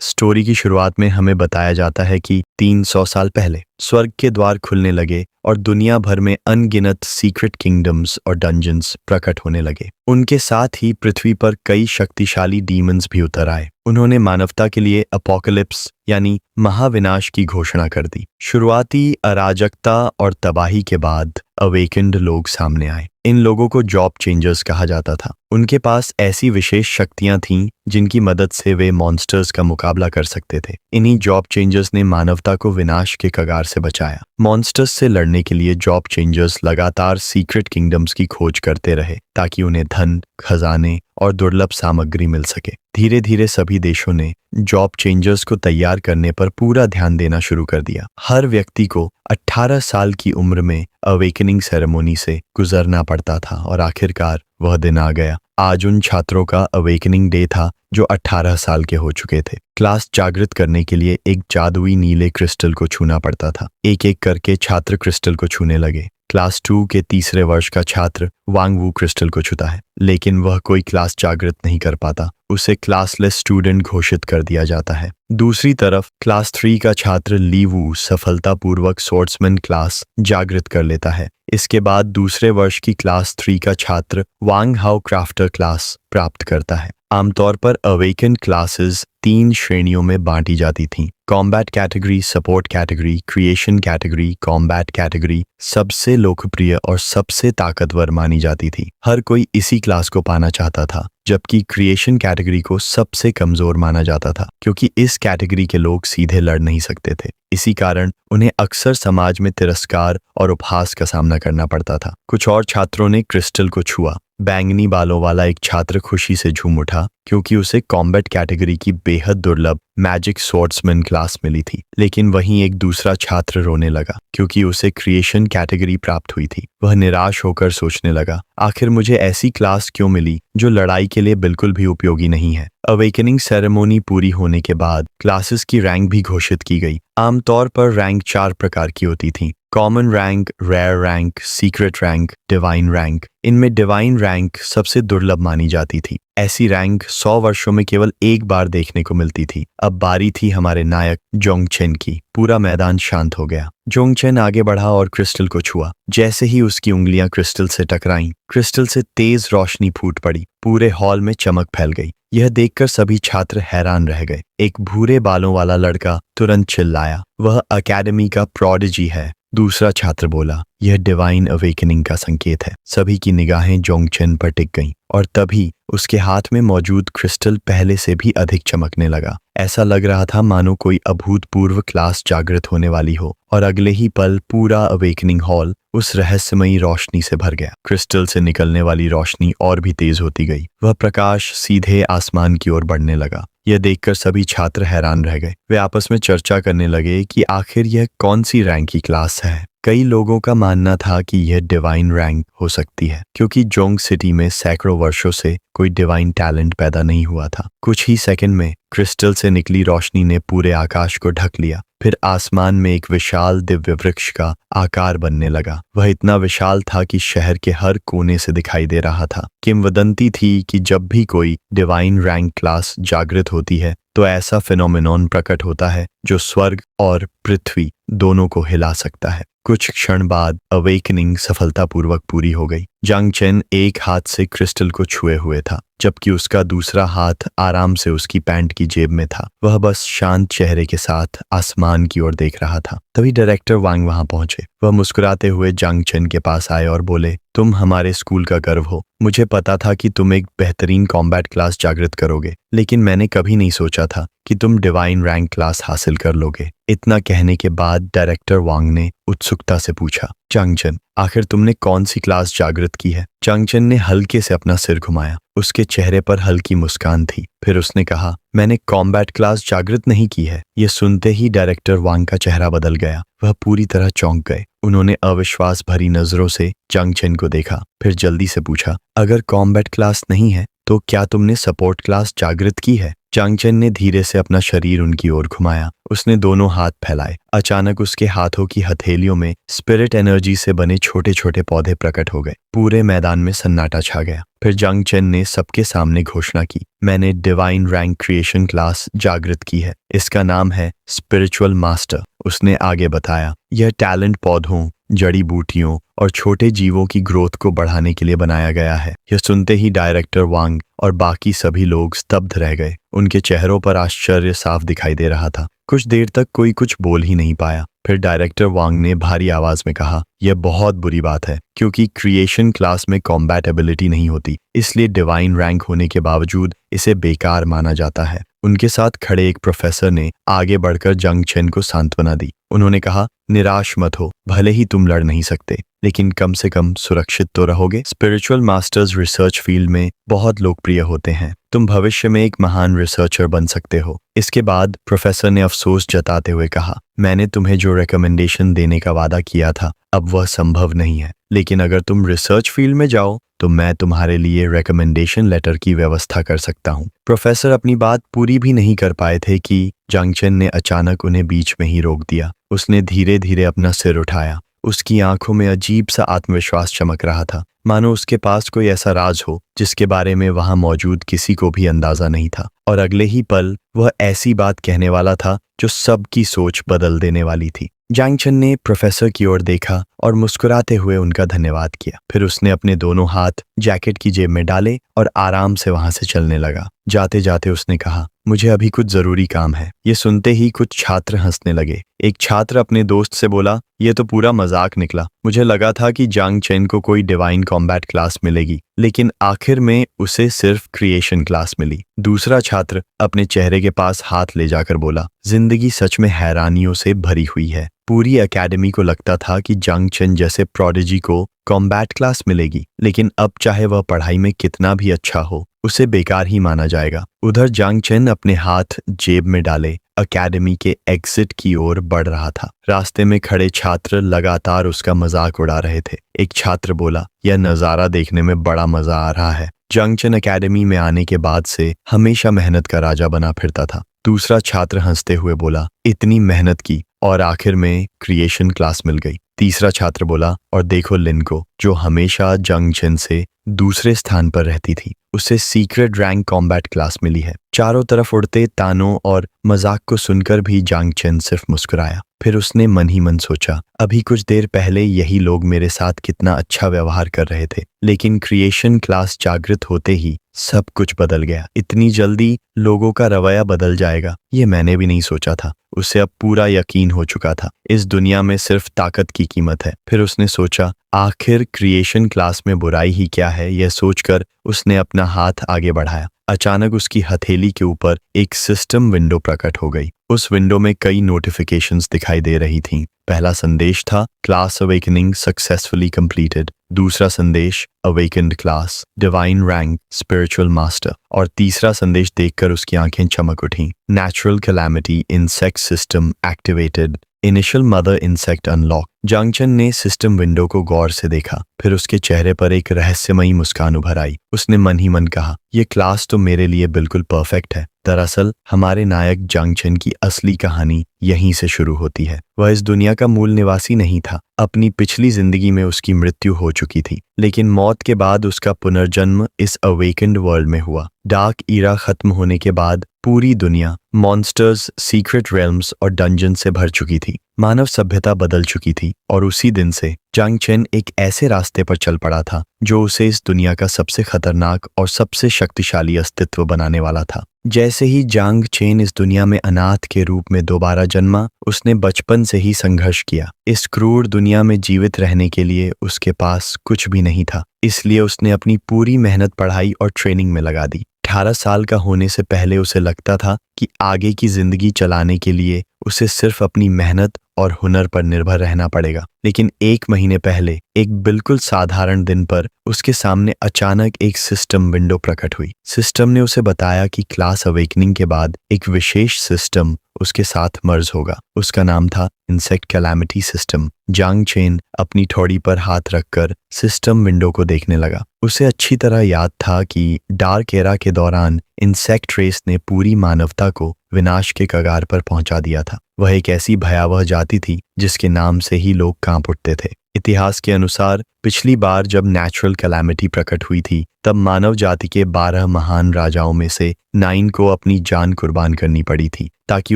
Story की शुरुआत में हमें बताया जाता है कि 300 साल पहले स्वर्ग के द्वार खुलने लगे और दुनिया भर में अनगिनत सीक्रेट किंगडम्स और डंजन्स प्रकट होने लगे। उनके साथ ही पृथ्वी पर कई शक्तिशाली डीमंस भी उतर आए। उन्होंने मानवता के लिए अपोकलिप्स यानी महाविनाश की घोषणा कर दी। शुरुआती अराजकता और तबाही के बाद अवेकेंड लोग सामने आए। इन लोगों को जॉब चेंजर्स कहा जाता था। उनके पास ऐसी विशेष शक्तियां थीं जिनकी मदद से वे मॉन्स्टर्स का मुकाबला कर सकते थे। इन्हीं जॉब चेंजर्स ने मानवता को विनाश के कगार से बचाया। मॉन्स्टर्स से लड़ने के लिए जॉब चेंजर्स लगातार सीक्रेट किंगडम्स की खोज करते रहे ताकि उन्हें धन, खजाने और दुर्लभ सामग्री मिल सके। धीरे धीरे सभी देशों ने जॉब चेंजर्स को तैयार करने पर पूरा ध्यान देना शुरू कर दिया। हर व्यक्ति को 18 साल की उम्र में अवेकनिंग सेरेमनी से गुजरना पड़ता था और आखिरकार वह दिन आ गया। आज उन छात्रों का अवेकनिंग डे था जो 18 साल के हो चुके थे। क्लास जागृत करने के लिए एक जादुई नीले क्रिस्टल को छूना पड़ता था। एक एक करके छात्र क्रिस्टल को छूने लगे। क्लास 2 के तीसरे वर्ष का छात्र वांग वू क्रिस्टल को छूता है, लेकिन वह कोई क्लास जागृत नहीं कर पाता। उसे क्लासलेस स्टूडेंट घोषित कर दिया जाता है। दूसरी तरफ क्लास 3 का छात्र ली वू सफलतापूर्वक स्वॉर्ड्समैन क्लास जागृत कर लेता है। इसके बाद दूसरे वर्ष की क्लास 3 का छात्र वांग हाउ क्राफ्टर क्लास प्राप्त करता है। आमतौर पर अवेकेंड क्लासेस 3 श्रेणियों में बांटी जाती थीं: combat category, support category, creation category. Combat category सबसे लोकप्रिय और सबसे ताकतवर मानी जाती थी। हर कोई इसी क्लास को पाना चाहता था, जबकि क्रिएशन कैटेगरी को सबसे कमजोर माना जाता था क्योंकि इस कैटेगरी के लोग सीधे लड़ नहीं सकते थे। इसी कारण उन्हें अक्सर समाज में तिरस्कार और उपहास का सामना करना पड़ता था। कुछ और छात्रों ने क्रिस्टल को छुआ। बैंगनी बालों वाला एक छात्र खुशी से झूम उठा क्योंकि उसे कॉम्बैट कैटेगरी की बेहद दुर्लभ मैजिक स्वॉर्ड्समैन क्लास मिली थी। लेकिन वहीं एक दूसरा छात्र रोने लगा क्योंकि उसे क्रिएशन कैटेगरी प्राप्त हुई थी। वह निराश होकर सोचने लगा, आखिर मुझे ऐसी क्लास क्यों मिली जो लड़ाई के लिए बिल्कुल भी उपयोगी नहीं है। अवेकनिंग सेरेमनी पूरी होने के बाद क्लासेस की रैंक भी घोषित की गई। आमतौर पर रैंक 4 प्रकार की होती थी: common rank, rare rank, secret rank, divine rank. इनमें डिवाइन रैंक सबसे दुर्लभ मानी जाती थी। ऐसी रैंक 100 वर्षों में केवल एक बार देखने को मिलती थी। अब बारी थी हमारे नायक जोंगचेन की। पूरा मैदान शांत हो गया। जोंगचेन आगे बढ़ा और क्रिस्टल को छुआ। जैसे ही उसकी उंगलियां क्रिस्टल से टकराईं, क्रिस्टल से तेज रोशनी फूट पड़ी। पूरे हॉल में चमक फैल गई। यह देखकर सभी छात्र हैरान रह गए। एक भूरे बालों वाला लड़का तुरंत चिल्लाया, वह एकेडमी का प्रोडिजी है। दूसरा छात्र बोला, यह डिवाइन अवेकनिंग का संकेत है। सभी की निगाहें जोंगचेन पर टिक गईं और तभी उसके हाथ में मौजूद क्रिस्टल पहले से भी अधिक चमकने लगा। ऐसा लग रहा था मानो कोई अभूतपूर्व क्लास जागृत होने वाली हो और अगले ही पल पूरा अवेकनिंग हॉल उस रहस्यमयी रोशनी से भर गया। क्रिस्टल से निकलने वाली रोशनी और भी तेज होती गई। वह प्रकाश सीधे आसमान की ओर बढ़ने लगा। यह देखकर सभी छात्र हैरान रह गए। वे आपस में चर्चा करने लगे कि आखिर यह कौन सी रैंक की क्लास है। कई लोगों का मानना था कि यह डिवाइन रैंक हो सकती है क्योंकि जोंग सिटी में सैकड़ों वर्षों से कोई डिवाइन टैलेंट पैदा नहीं हुआ था। कुछ ही सेकंड में क्रिस्टल से निकली रोशनी ने पूरे आकाश को ढक लिया। फिर आसमान में एक विशाल दिव्य वृक्ष का आकार बनने लगा। वह इतना विशाल था कि शहर के हर कोने से दिखाई दे रहा था। किंवदंती थी कि जब भी कोई डिवाइन रैंक क्लास जागृत होती है तो ऐसा फिनोमेनॉन प्रकट होता है जो स्वर्ग और पृथ्वी दोनों को हिला सकता है। कुछ क्षण बाद अवेकनिंग सफलतापूर्वक पूरी हो गई। जोंगचेन एक हाथ से क्रिस्टल को छुए हुए था, जबकि उसका दूसरा हाथ आराम से उसकी पैंट की जेब में था। वह बस शांत चेहरे के साथ आसमान की ओर देख रहा था। तभी डायरेक्टर वांग वहां पहुंचे। वह मुस्कुराते हुए जोंगचेन के पास आए और बोले, तुम हमारे स्कूल का गर्व हो। मुझे पता था कि तुम एक बेहतरीन कॉम्बैट क्लास जागृत करोगे, लेकिन मैंने कभी नहीं सोचा था कि तुम डिवाइन रैंक क्लास हासिल कर लोगे। इतना कहने के बाद डायरेक्टर वांग ने उत्सुकता से पूछा, जोंगचेन, आखिर तुमने कौन सी क्लास जागृत की है? जोंगचेन ने हल्के से अपना सिर घुमाया। उसके चेहरे पर हल्की मुस्कान थी। फिर उसने कहा, मैंने कॉम्बैट क्लास जागृत नहीं की है। यह सुनते ही डायरेक्टर वांग का चेहरा बदल गया। वह पूरी तरह चौंक गए। उन्होंने अविश्वास भरी नजरों से जांग चेन को देखा, फिर जल्दी से पूछा, अगर कॉम्बैट क्लास नहीं है तो क्या तुमने सपोर्ट क्लास जागृत की है? जांग चेन ने धीरे से अपना शरीर उनकी ओर घुमाया। उसने दोनों हाथ फैलाए। अचानक उसके हाथों की हथेलियों में स्पिरिट एनर्जी से बने छोटे छोटे पौधे प्रकट हो गए। पूरे मैदान में सन्नाटा छा गया। फिर जांग चेन ने सबके सामने घोषणा की, मैंने डिवाइन रैंक क्रिएशन क्लास जागृत की है। इसका नाम है स्पिरिचुअल मास्टर। उसने आगे बताया, यह टैलेंट पौधों, जड़ी बूटियों और छोटे जीवों की ग्रोथ को बढ़ाने के लिए बनाया गया है। यह सुनते ही डायरेक्टर वांग और बाकी सभी लोग स्तब्ध रह गए। उनके चेहरों पर आश्चर्य साफ दिखाई दे रहा था। कुछ देर तक कोई कुछ बोल ही नहीं पाया। फिर डायरेक्टर वांग ने भारी आवाज में कहा, यह बहुत बुरी बात है, क्योंकि क्रिएशन क्लास में कॉम्बैट एबिलिटी नहीं होती, इसलिए डिवाइन रैंक होने के बावजूद इसे बेकार माना जाता है। उनके साथ खड़े एक प्रोफेसर ने आगे बढ़कर जांग चेन को सांत्वना दी। उन्होंने कहा, निराश मत हो, भले ही तुम लड़ नहीं सकते, लेकिन कम से कम सुरक्षित तो रहोगे। स्पिरिचुअल मास्टर्स रिसर्च फील्ड में बहुत लोकप्रिय होते हैं। तुम भविष्य में एक महान रिसर्चर बन सकते हो। इसके बाद प्रोफेसर ने अफसोस जताते हुए कहा, मैंने तुम्हें जो रिकमेंडेशन देने का वादा किया था अब वह संभव नहीं है, लेकिन अगर तुम रिसर्च फील्ड में जाओ तो मैं तुम्हारे लिए रिकमेंडेशन लेटर की व्यवस्था कर सकता हूँ। प्रोफेसर अपनी बात पूरी भी नहीं कर पाए थे कि जांग चेन ने अचानक उन्हें बीच में ही रोक दिया। उसने धीरे धीरे अपना सिर उठाया। उसकी आंखों में अजीब सा आत्मविश्वास चमक रहा था, मानो उसके पास कोई ऐसा राज हो जिसके बारे में वहां मौजूद किसी को भी अंदाजा नहीं था। और अगले ही पल वह ऐसी बात कहने वाला था जो सबकी सोच बदल देने वाली थी। जांग चेन ने प्रोफेसर की ओर देखा और मुस्कुराते हुए उनका धन्यवाद किया। फिर उसने अपने दोनों हाथ जैकेट की जेब में डाले और आराम से वहां से चलने लगा। जाते जाते उसने कहा, मुझे अभी कुछ जरूरी काम है। ये सुनते ही कुछ छात्र हंसने लगे। एक छात्र अपने दोस्त से बोला, ये तो पूरा मजाक निकला। मुझे लगा था कि जांग चेन को कोई डिवाइन कॉम्बैट क्लास मिलेगी, लेकिन आखिर में उसे सिर्फ क्रिएशन क्लास मिली। दूसरा छात्र अपने चेहरे के पास हाथ ले जाकर बोला, जिंदगी सच में हैरानियों से भरी हुई है। पूरी एकेडमी को लगता था कि जांग चेन जैसे प्रोडिजी को कॉम्बैट क्लास मिलेगी, लेकिन अब चाहे वह पढ़ाई में कितना भी अच्छा हो, उसे बेकार ही माना जाएगा। उधर जांग चेन अपने हाथ जेब में डाले एकेडमी के एग्जिट की ओर बढ़ रहा था। रास्ते में खड़े छात्र लगातार उसका मजाक उड़ा रहे थे। एक छात्र बोला, यह नज़ारा देखने में बड़ा मजा आ रहा है। जांग चेन एकेडमी में आने के बाद से हमेशा मेहनत का राजा बना फिरता था। दूसरा छात्र हंसते हुए बोला, इतनी मेहनत की और आखिर में क्रिएशन क्लास मिल गई। तीसरा छात्र बोला, और देखो लिन को, जो हमेशा जांग चेन से दूसरे स्थान पर रहती थी, उसे सीक्रेट रैंक कॉम्बैट क्लास मिली है। चारों तरफ उड़ते तानों और मजाक को सुनकर भी जांग चेन सिर्फ मुस्कुराया। फिर उसने मन ही मन सोचा, अभी कुछ देर पहले यही लोग मेरे साथ कितना अच्छा व्यवहार कर रहे थे, लेकिन क्रिएशन क्लास जागृत होते ही सब कुछ बदल गया। इतनी जल्दी लोगों का रवैया बदल जाएगा, ये मैंने भी नहीं सोचा था। उसे अब पूरा यकीन हो चुका था, इस दुनिया में सिर्फ ताकत की कीमत है। फिर उसने सोचा, आखिर क्रिएशन क्लास में बुराई ही क्या है। यह सोचकर उसने अपना हाथ आगे बढ़ाया। अचानक उसकी हथेली के ऊपर एक सिस्टम विंडो प्रकट हो गई। उस विंडो में कई नोटिफिकेशंस दिखाई दे रही थीं। पहला संदेश था, क्लास अवेकनिंग सक्सेसफुली कंप्लीटेड। दूसरा संदेश, awakened class, divine rank, spiritual master. और तीसरा संदेश देखकर उसकी आंखें चमक उठीं, natural calamity insect system activated, initial mother insect unlock. Zhang Chen ने सिस्टम विंडो को गौर से देखा। फिर उसके चेहरे पर एक रहस्यमयी मुस्कान उभर आई। उसने मन ही मन कहा, यह क्लास तो मेरे लिए बिल्कुल परफेक्ट है। दरअसल हमारे नायक जांग चेन की असली कहानी यहीं से शुरू होती है। वह इस दुनिया का मूल निवासी नहीं था। अपनी पिछली जिंदगी में उसकी मृत्यु हो चुकी थी, लेकिन मौत के बाद उसका पुनर्जन्म इस अवेकेंड वर्ल्ड में हुआ। डार्क ईरा खत्म होने के बाद पूरी दुनिया मॉन्स्टर्स, सीक्रेट रेल्म्स और डंजन से भर चुकी थी। मानव सभ्यता बदल चुकी थी और उसी दिन से जांग चेन एक ऐसे रास्ते पर चल पड़ा था जो उसे इस दुनिया का सबसे खतरनाक और सबसे शक्तिशाली अस्तित्व बनाने वाला था। जैसे ही जांग चेन इस दुनिया में अनाथ के रूप में दोबारा जन्मा, उसने बचपन से ही संघर्ष किया। इस क्रूर दुनिया में जीवित रहने के लिए उसके पास कुछ भी नहीं था, इसलिए उसने अपनी पूरी मेहनत पढ़ाई और ट्रेनिंग में लगा दी। 18 साल का होने से पहले उसे लगता था कि आगे की जिंदगी चलाने के लिए उसे सिर्फ अपनी मेहनत और हुनर पर निर्भर रहना पड़ेगा। लेकिन 1 महीने पहले एक बिल्कुल साधारण दिन पर उसके सामने अचानक एक सिस्टम विंडो प्रकट हुई। सिस्टम ने उसे बताया कि क्लास अवेकनिंग के बाद एक विशेष सिस्टम उसके साथ मर्ज होगा। उसका नाम था इंसेक्ट कैलामिटी सिस्टम। जांग चेन अपनी ठोड़ी पर हाथ रखकर सिस्टम विंडो को देखने लगा। उसे अच्छी तरह याद था कि डार्क एरा के दौरान इंसेक्ट रेस ने पूरी मानवता को विनाश के कगार पर पहुंचा दिया था। वह एक ऐसी भयावह जाति थी जिसके नाम से ही लोग कांप उठते थे। इतिहास के अनुसार पिछली बार जब नेचुरल कैलामिटी प्रकट हुई थी तब मानव जाति के 12 महान राजाओं में से 9 को अपनी जान कुर्बान करनी पड़ी थी ताकि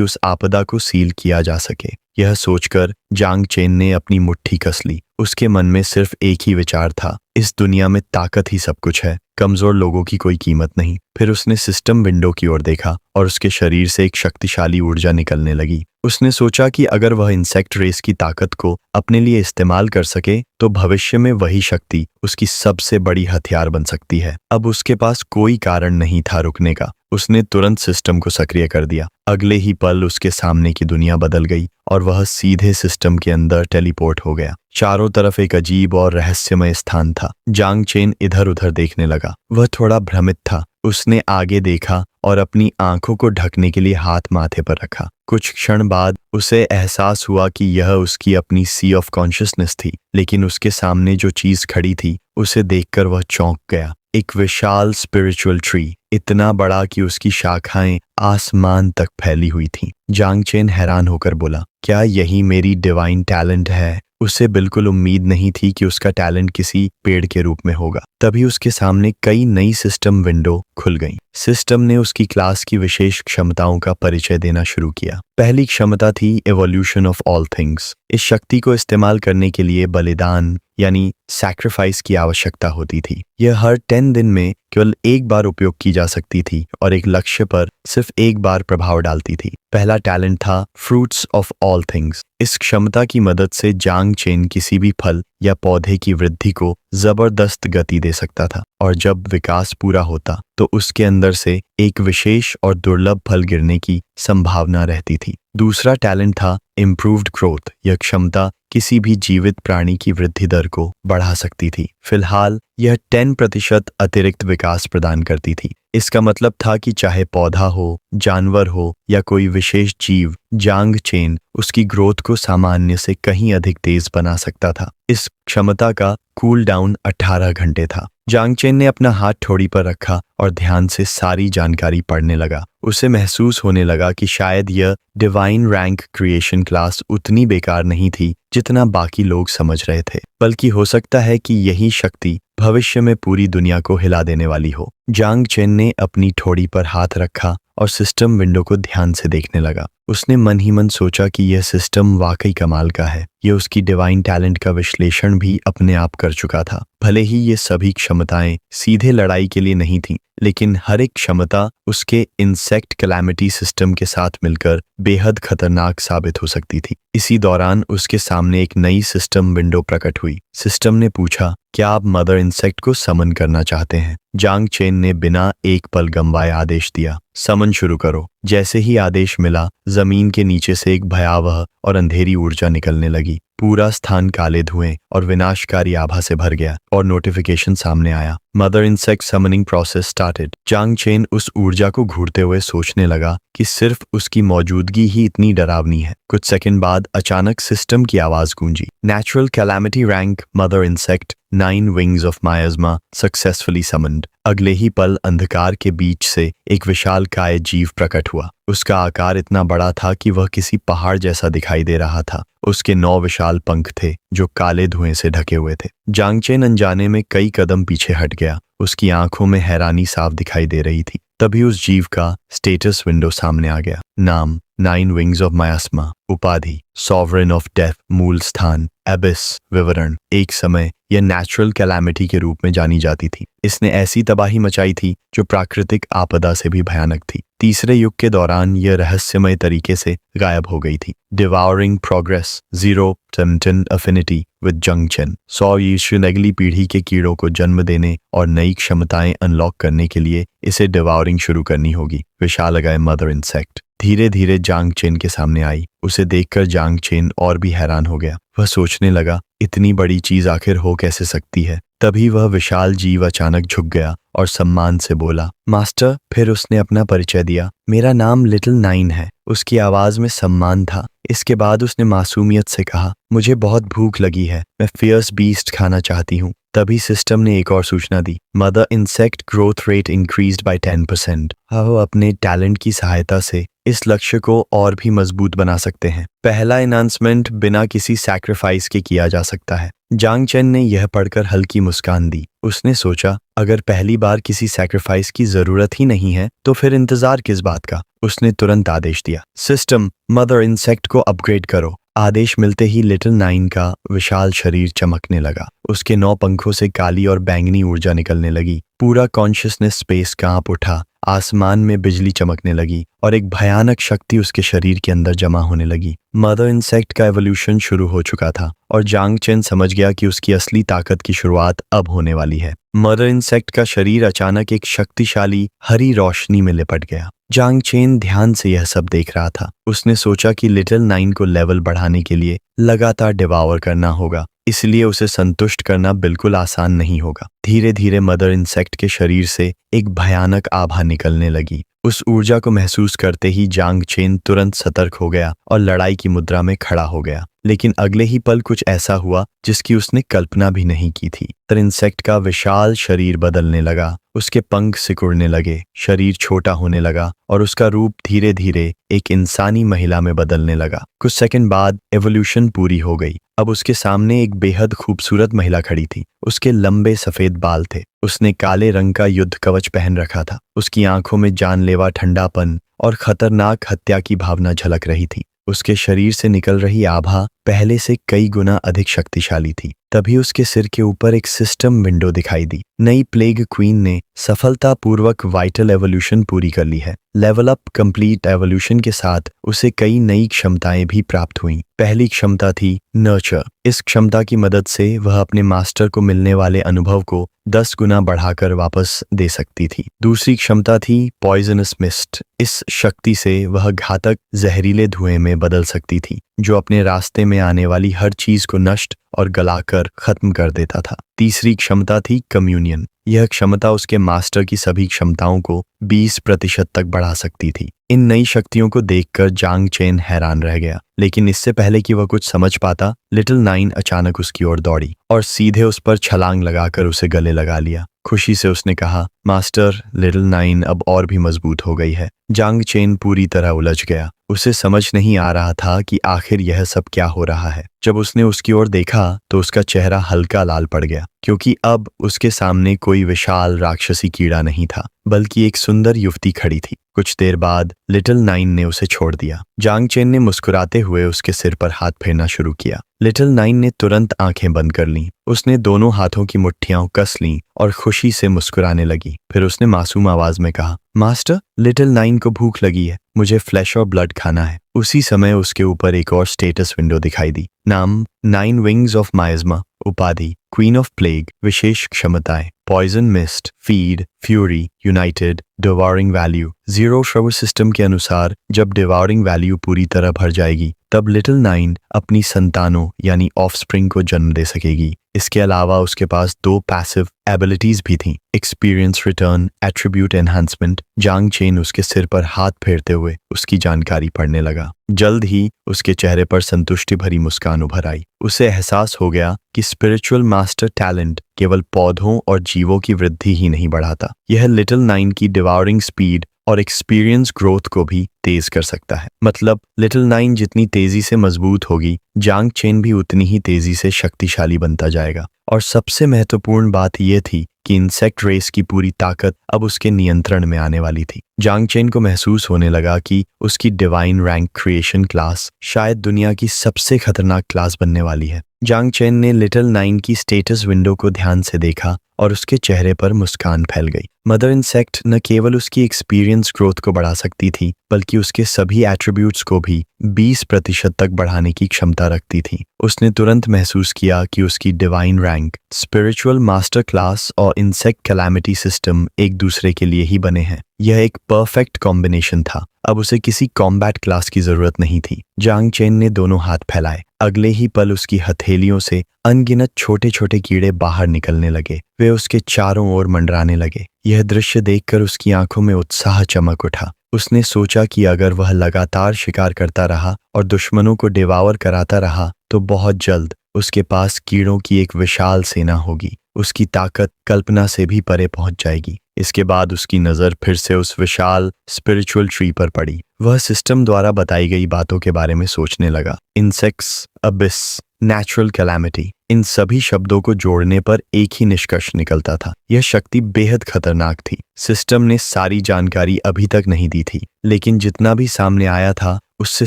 उस आपदा को सील किया जा सके। यह सोचकर जांग चेन ने अपनी मुट्ठी कस ली। उसके मन में सिर्फ एक ही विचार था, इस दुनिया में ताकत ही सब कुछ है, कमजोर लोगों की कोई कीमत नहीं। फिर उसने सिस्टम विंडो की ओर देखा और उसके शरीर से एक शक्तिशाली ऊर्जा निकलने लगी। उसने सोचा कि अगर वह इंसेक्ट रेस की ताकत को अपने लिए इस्तेमाल कर सके तो भविष्य में वही शक्ति उसकी सबसे बड़ी हथियार बन सकती है। अब उसके पास कोई कारण नहीं था रुकने का। उसने तुरंत सिस्टम को सक्रिय कर दिया। अगले ही पल उसके सामने की दुनिया बदल गई और वह सीधे सिस्टम के अंदर टेलीपोर्ट हो गया। चारों तरफ एक अजीब और रहस्यमय स्थान था। जांग चेन इधर उधर देखने लगा। वह थोड़ा भ्रमित था। उसने आगे देखा और अपनी आंखों को ढकने के लिए हाथ माथे पर रखा। कुछ क्षण बाद उसे एहसास हुआ कि यह उसकी अपनी सी ऑफ कॉन्शियसनेस थी। लेकिन उसके सामने जो चीज खड़ी थी उसे देखकर वह चौंक गया। एक विशाल स्पिरिचुअल ट्री, इतना बड़ा कि उसकी शाखाएं आसमान तक फैली हुई थीं। जांग चेन हैरान होकर बोला, क्या यही मेरी डिवाइन टैलेंट है? उसे बिल्कुल उम्मीद नहीं थी कि उसका टैलेंट किसी पेड़ के रूप में होगा। तभी उसके सामने कई नई सिस्टम विंडो खुल गईं। सिस्टम ने उसकी क्लास की विशेष क्षमताओं का परिचय देना शुरू किया। पहली क्षमता थी एवोल्यूशन ऑफ ऑल थिंग्स। इस शक्ति को इस्तेमाल करने के लिए बलिदान यानी सैक्रिफाइस की आवश्यकता होती थी। यह हर 10 दिन में केवल एक बार उपयोग की जा सकती थी और एक लक्ष्य पर सिर्फ एक बार प्रभाव डालती थी। पहला टैलेंट था फ्रूट्स ऑफ ऑल थिंग्स। इस क्षमता की मदद से जांग चेन किसी भी फल या पौधे की वृद्धि को जबरदस्त गति दे सकता था और जब विकास पूरा होता तो उसके अंदर से एक विशेष और दुर्लभ फल गिरने की संभावना रहती थी। दूसरा टैलेंट था इम्प्रूव्ड ग्रोथ। यह क्षमता किसी भी जीवित प्राणी की वृद्धि दर को बढ़ा सकती थी। फिलहाल यह 10% अतिरिक्त विकास प्रदान करती थी। इसका मतलब था कि चाहे पौधा हो, जानवर हो या कोई विशेष जीव, जांग चेन उसकी ग्रोथ को सामान्य से कहीं अधिक तेज बना सकता था। इस क्षमता का कूल डाउन 18 घंटे था। जांग चेन ने अपना हाथ ठोड़ी पर रखा और ध्यान से सारी जानकारी पढ़ने लगा। उसे महसूस होने लगा कि शायद यह डिवाइन रैंक क्रिएशन क्लास उतनी बेकार नहीं थी जितना बाकी लोग समझ रहे थे, बल्कि हो सकता है कि यही शक्ति भविष्य में पूरी दुनिया को हिला देने वाली हो। जांग चेन ने अपनी ठोड़ी पर हाथ रखा और सिस्टम विंडो को ध्यान से देखने लगा। उसने मन ही मन सोचा कि यह सिस्टम वाकई कमाल का है। यह उसकी डिवाइन टैलेंट का विश्लेषण भी अपने आप कर चुका था। भले ही ये सभी क्षमताएं सीधे लड़ाई के लिए नहीं थीं, लेकिन हर एक क्षमता उसके इंसेक्ट कैलामिटी सिस्टम के साथ मिलकर बेहद खतरनाक साबित हो सकती थी। इसी दौरान उसके सामने एक नई सिस्टम विंडो प्रकट हुई। सिस्टम ने पूछा, क्या आप मदर इंसेक्ट को समन करना चाहते हैं? जांग चेन ने बिना एक पल गंवाए आदेश दिया, समन शुरू करो। जैसे ही आदेश मिला, जमीन के नीचे से एक भयावह और अंधेरी ऊर्जा निकलने लगी। पूरा स्थान काले धुएं और विनाशकारी आभा से भर गया और नोटिफिकेशन सामने आया, mother insect summoning process started. Zhang Chen उस ऊर्जा को घूरते हुए सोचने लगा कि सिर्फ उसकी मौजूदगी ही इतनी डरावनी है। कुछ सेकंड बाद अचानक सिस्टम की आवाज गूंजी, natural calamity rank mother insect 9 wings of miasma successfully summoned. अगले ही पल अंधकार के बीच से एक विशाल काय जीव प्रकट हुआ। उसका आकार इतना बड़ा था कि वह किसी पहाड़ जैसा दिखाई दे रहा था। उसके 9 विशाल पंख थे जो काले धुएं से ढके हुए थे। जांग चेन अनजाने में कई कदम पीछे हट गया। उसकी आंखों में हैरानी साफ दिखाई दे रही थी। तभी उस जीव का स्टेटस विंडो सामने आ गया। नाम 9 विंग्स ऑफ मायास्मा, उपाधि सॉवरेन ऑफ डेथ, मूल स्थान एबिस, विवरण एक समय यह नेचुरल कैलामिटी के रूप में जानी जाती थी, इसने ऐसी तबाही मचाई थी जो प्राकृतिक आपदा से भी भयानक थी। तीसरे युग के दौरान यह रहस्यमय तरीके से गायब हो गई थी। डिवाउरिंग प्रोग्रेस, जीरो टेम्पटन अफिनिटी विद जंग चेन। 100 ईस्वी अगली पीढ़ी के कीड़ों को जन्म देने और नई क्षमताएं अनलॉक करने के लिए इसे डिवाउरिंग शुरू करनी होगी। विशालकाय मदर इंसेक्ट धीरे धीरे जांग चेन के सामने आई। उसे देखकर जांग चेन और भी हैरान हो गया। वह सोचने लगा, इतनी बड़ी चीज आखिर हो कैसे सकती है। तभी वह विशाल जीव अचानक झुक गया और सम्मान से बोला, मास्टर। फिर उसने अपना परिचय दिया। मेरा नाम लिटिल नाइन है। उसकी आवाज में सम्मान था। इसके बाद उसने मासूमियत से कहा, मुझे बहुत भूख लगी है, मैं फियर्स बीस्ट खाना चाहती हूँ। तभी सिस्टम ने एक और सूचना दी, mother insect growth rate increased by 10%। वो अपने टैलेंट की सहायता से इस लक्ष्य को और भी मजबूत बना सकते हैं। पहला एनहांसमेंट बिना किसी सैक्रिफाइस के किया जा सकता है। जांग चेन ने यह पढ़कर हल्की मुस्कान दी। उसने सोचा, अगर पहली बार किसी सैक्रिफाइस की जरूरत ही नहीं है तो फिर इंतजार किस बात का। उसने तुरंत आदेश दिया, सिस्टम मदर इंसेक्ट को अपग्रेड करो। आदेश मिलते ही लिटिल नाइन का विशाल शरीर चमकने लगा। उसके 9 पंखों से काली और बैंगनी ऊर्जा निकलने लगी। पूरा कॉन्शियसनेस स्पेस कांप उठा। आसमान में बिजली चमकने लगी और एक भयानक शक्ति उसके शरीर के अंदर जमा होने लगी। मदर इंसेक्ट का एवोल्यूशन शुरू हो चुका था और जांग चेन समझ गया कि उसकी असली ताकत की शुरुआत अब होने वाली है। मदर इंसेक्ट का शरीर अचानक एक शक्तिशाली हरी रोशनी में लिपट गया। जांग चेन ध्यान से यह सब देख रहा था। उसने सोचा कि लिटिल नाइन को लेवल बढ़ाने के लिए लगातार डिवावर करना होगा, इसलिए उसे संतुष्ट करना बिल्कुल आसान नहीं होगा। धीरे धीरे मदर इंसेक्ट के शरीर से एक भयानक आभा निकलने लगी। उस ऊर्जा को महसूस करते ही जांग चेन तुरंत सतर्क हो गया और लड़ाई की मुद्रा में खड़ा हो गया। लेकिन अगले ही पल कुछ ऐसा हुआ जिसकी उसने कल्पना भी नहीं की थी। मदर इंसेक्ट का विशाल शरीर बदलने लगा। उसके पंख सिकुड़ने लगे, शरीर छोटा होने लगा और उसका रूप धीरे धीरे एक इंसानी महिला में बदलने लगा। कुछ सेकंड बाद एवोल्यूशन पूरी हो गई। अब उसके सामने एक बेहद खूबसूरत महिला खड़ी थी। उसके लंबे सफेद बाल थे। उसने काले रंग का युद्ध कवच पहन रखा था। उसकी आंखों में जानलेवा ठंडापन और खतरनाक हत्या की भावना झलक रही थी। उसके शरीर से निकल रही आभा पहले से कई गुना अधिक शक्तिशाली थी। तभी उसके सिर के ऊपर एक सिस्टम विंडो दिखाई दी। नई प्लेग क्वीन ने सफलतापूर्वक वाइटल एवोल्यूशन पूरी कर ली है। लेवल अप कंप्लीट एवोल्यूशन के साथ उसे कई नई क्षमताएं भी प्राप्त हुईं। पहली क्षमता थी नर्चर। इस क्षमता की मदद से वह अपने मास्टर को मिलने वाले अनुभव को 10 गुना बढ़ाकर वापस दे सकती थी। दूसरी क्षमता थी पॉइजनस मिस्ट। इस शक्ति से वह घातक जहरीले धुएं में बदल सकती थी जो अपने रास्ते में आने वाली हर चीज को नष्ट और गलाकर खत्म कर देता था। तीसरी क्षमता थी कम्युनियन। यह क्षमता उसके मास्टर की सभी क्षमताओं को 20% तक बढ़ा सकती थी। इन नई शक्तियों को देखकर जांग चेन हैरान रह गया, लेकिन इससे पहले कि वह कुछ समझ पाता, लिटिल नाइन अचानक उसकी ओर दौड़ी और सीधे उस पर छलांग लगाकर उसे गले लगा लिया। खुशी से उसने कहा, मास्टर, लिटिल नाइन अब और भी मजबूत हो गई है। जांग चेन पूरी तरह उलझ गया। उसे समझ नहीं आ रहा था कि आखिर यह सब क्या हो रहा है। जब उसने उसकी ओर देखा तो उसका चेहरा हल्का लाल पड़ गया, क्योंकि अब उसके सामने कोई विशाल राक्षसी कीड़ा नहीं था, बल्कि एक सुंदर युवती खड़ी थी। कुछ देर बाद लिटिल नाइन ने उसे छोड़ दिया। जांग चेन ने मुस्कुराते हुए उसके सिर पर हाथ फेरना शुरू किया। लिटिल नाइन ने तुरंत आंखें बंद कर लीं। उसने दोनों हाथों की मुट्ठियां कस लीं और खुशी से मुस्कुराने लगी। फिर उसने मासूम आवाज में कहा, मास्टर, लिटिल नाइन को भूख लगी है, मुझे फ्लैश और ब्लड खाना है। उसी समय उसके ऊपर एक और स्टेटस विंडो दिखाई दी। नाम 9 विंग्स ऑफ माइज्मा। उपाधि क्वीन ऑफ प्लेग। विशेष क्षमताएं poison mist, feed, fury, united, devouring value 0। श्रव सिस्टम के अनुसार जब डिवॉरिंग वैल्यू पूरी तरह भर जाएगी तब लिटिल नाइन अपनी संतानों यानी ऑफस्प्रिंग को जन्म दे सकेगी। इसके अलावा उसके पास 2 पैसिव एबिलिटीज भी थीं, एक्सपीरियंस रिटर्न, एट्रीब्यूट एनहांसमेंट। जांग चेन उसके सिर पर हाथ फेरते हुए उसकी जानकारी पढ़ने लगा। जल्द ही उसके चेहरे पर संतुष्टि भरी मुस्कान उभर आई। उसे एहसास हो गया कि स्पिरिचुअल मास्टर टैलेंट केवल पौधों और जीवों की वृद्धि ही नहीं बढ़ाता, यह लिटिल नाइन की डिवॉरिंग स्पीड और एक्सपीरियंस ग्रोथ को भी तेज कर सकता है। मतलब लिटिल नाइन जितनी तेजी से मजबूत होगी, जांग चेन भी उतनी ही तेजी से शक्तिशाली बनता जाएगा। और सबसे महत्वपूर्ण बात यह थी कि इंसेक्ट रेस की पूरी ताकत अब उसके नियंत्रण में आने वाली थी। जांग चेन को महसूस होने लगा कि उसकी डिवाइन रैंक क्रिएशन क्लास शायद दुनिया की सबसे खतरनाक क्लास बनने वाली है। जांग चेन ने लिटिल नाइन की स्टेटस विंडो को ध्यान से देखा और उसके चेहरे पर मुस्कान फैल गई। मदर इंसेक्ट न केवल उसकी एक्सपीरियंस ग्रोथ को बढ़ा सकती थी बल्कि उसके सभी एट्रीब्यूट्स को भी 20% तक बढ़ाने की क्षमता रखती थी। उसने तुरंत महसूस किया कि उसकी divine rank, spiritual master class और इंसेक्ट कैलामिटी सिस्टम एक दूसरे के लिए ही बने हैं। यह एक परफेक्ट कॉम्बिनेशन था। अब उसे किसी कॉम्बैट क्लास की जरूरत नहीं थी। जांग चेन ने दोनों हाथ फैलाए। अगले ही पल उसकी हथेलियों से अनगिनत छोटे छोटे कीड़े बाहर निकलने लगे। वे उसके चारों ओर मंडराने लगे। यह दृश्य देखकर उसकी आंखों में उत्साह चमक उठा। उसने सोचा कि अगर वह लगातार शिकार करता रहा और दुश्मनों को डिवावर कराता रहा तो बहुत जल्द उसके पास कीड़ों की एक विशाल सेना होगी। उसकी ताकत कल्पना से भी परे पहुंच जाएगी। इसके बाद उसकी नज़र फिर से उस विशाल स्पिरिचुअल ट्री पर पड़ी। वह सिस्टम द्वारा बताई गई बातों के बारे में सोचने लगा। इंसेक्ट्स, अबिस, नेचुरल कैलामिटी, इन सभी शब्दों को जोड़ने पर एक ही निष्कर्ष निकलता था। यह शक्ति बेहद खतरनाक थी। सिस्टम ने सारी जानकारी अभी तक नहीं दी थी, लेकिन जितना भी सामने आया था उससे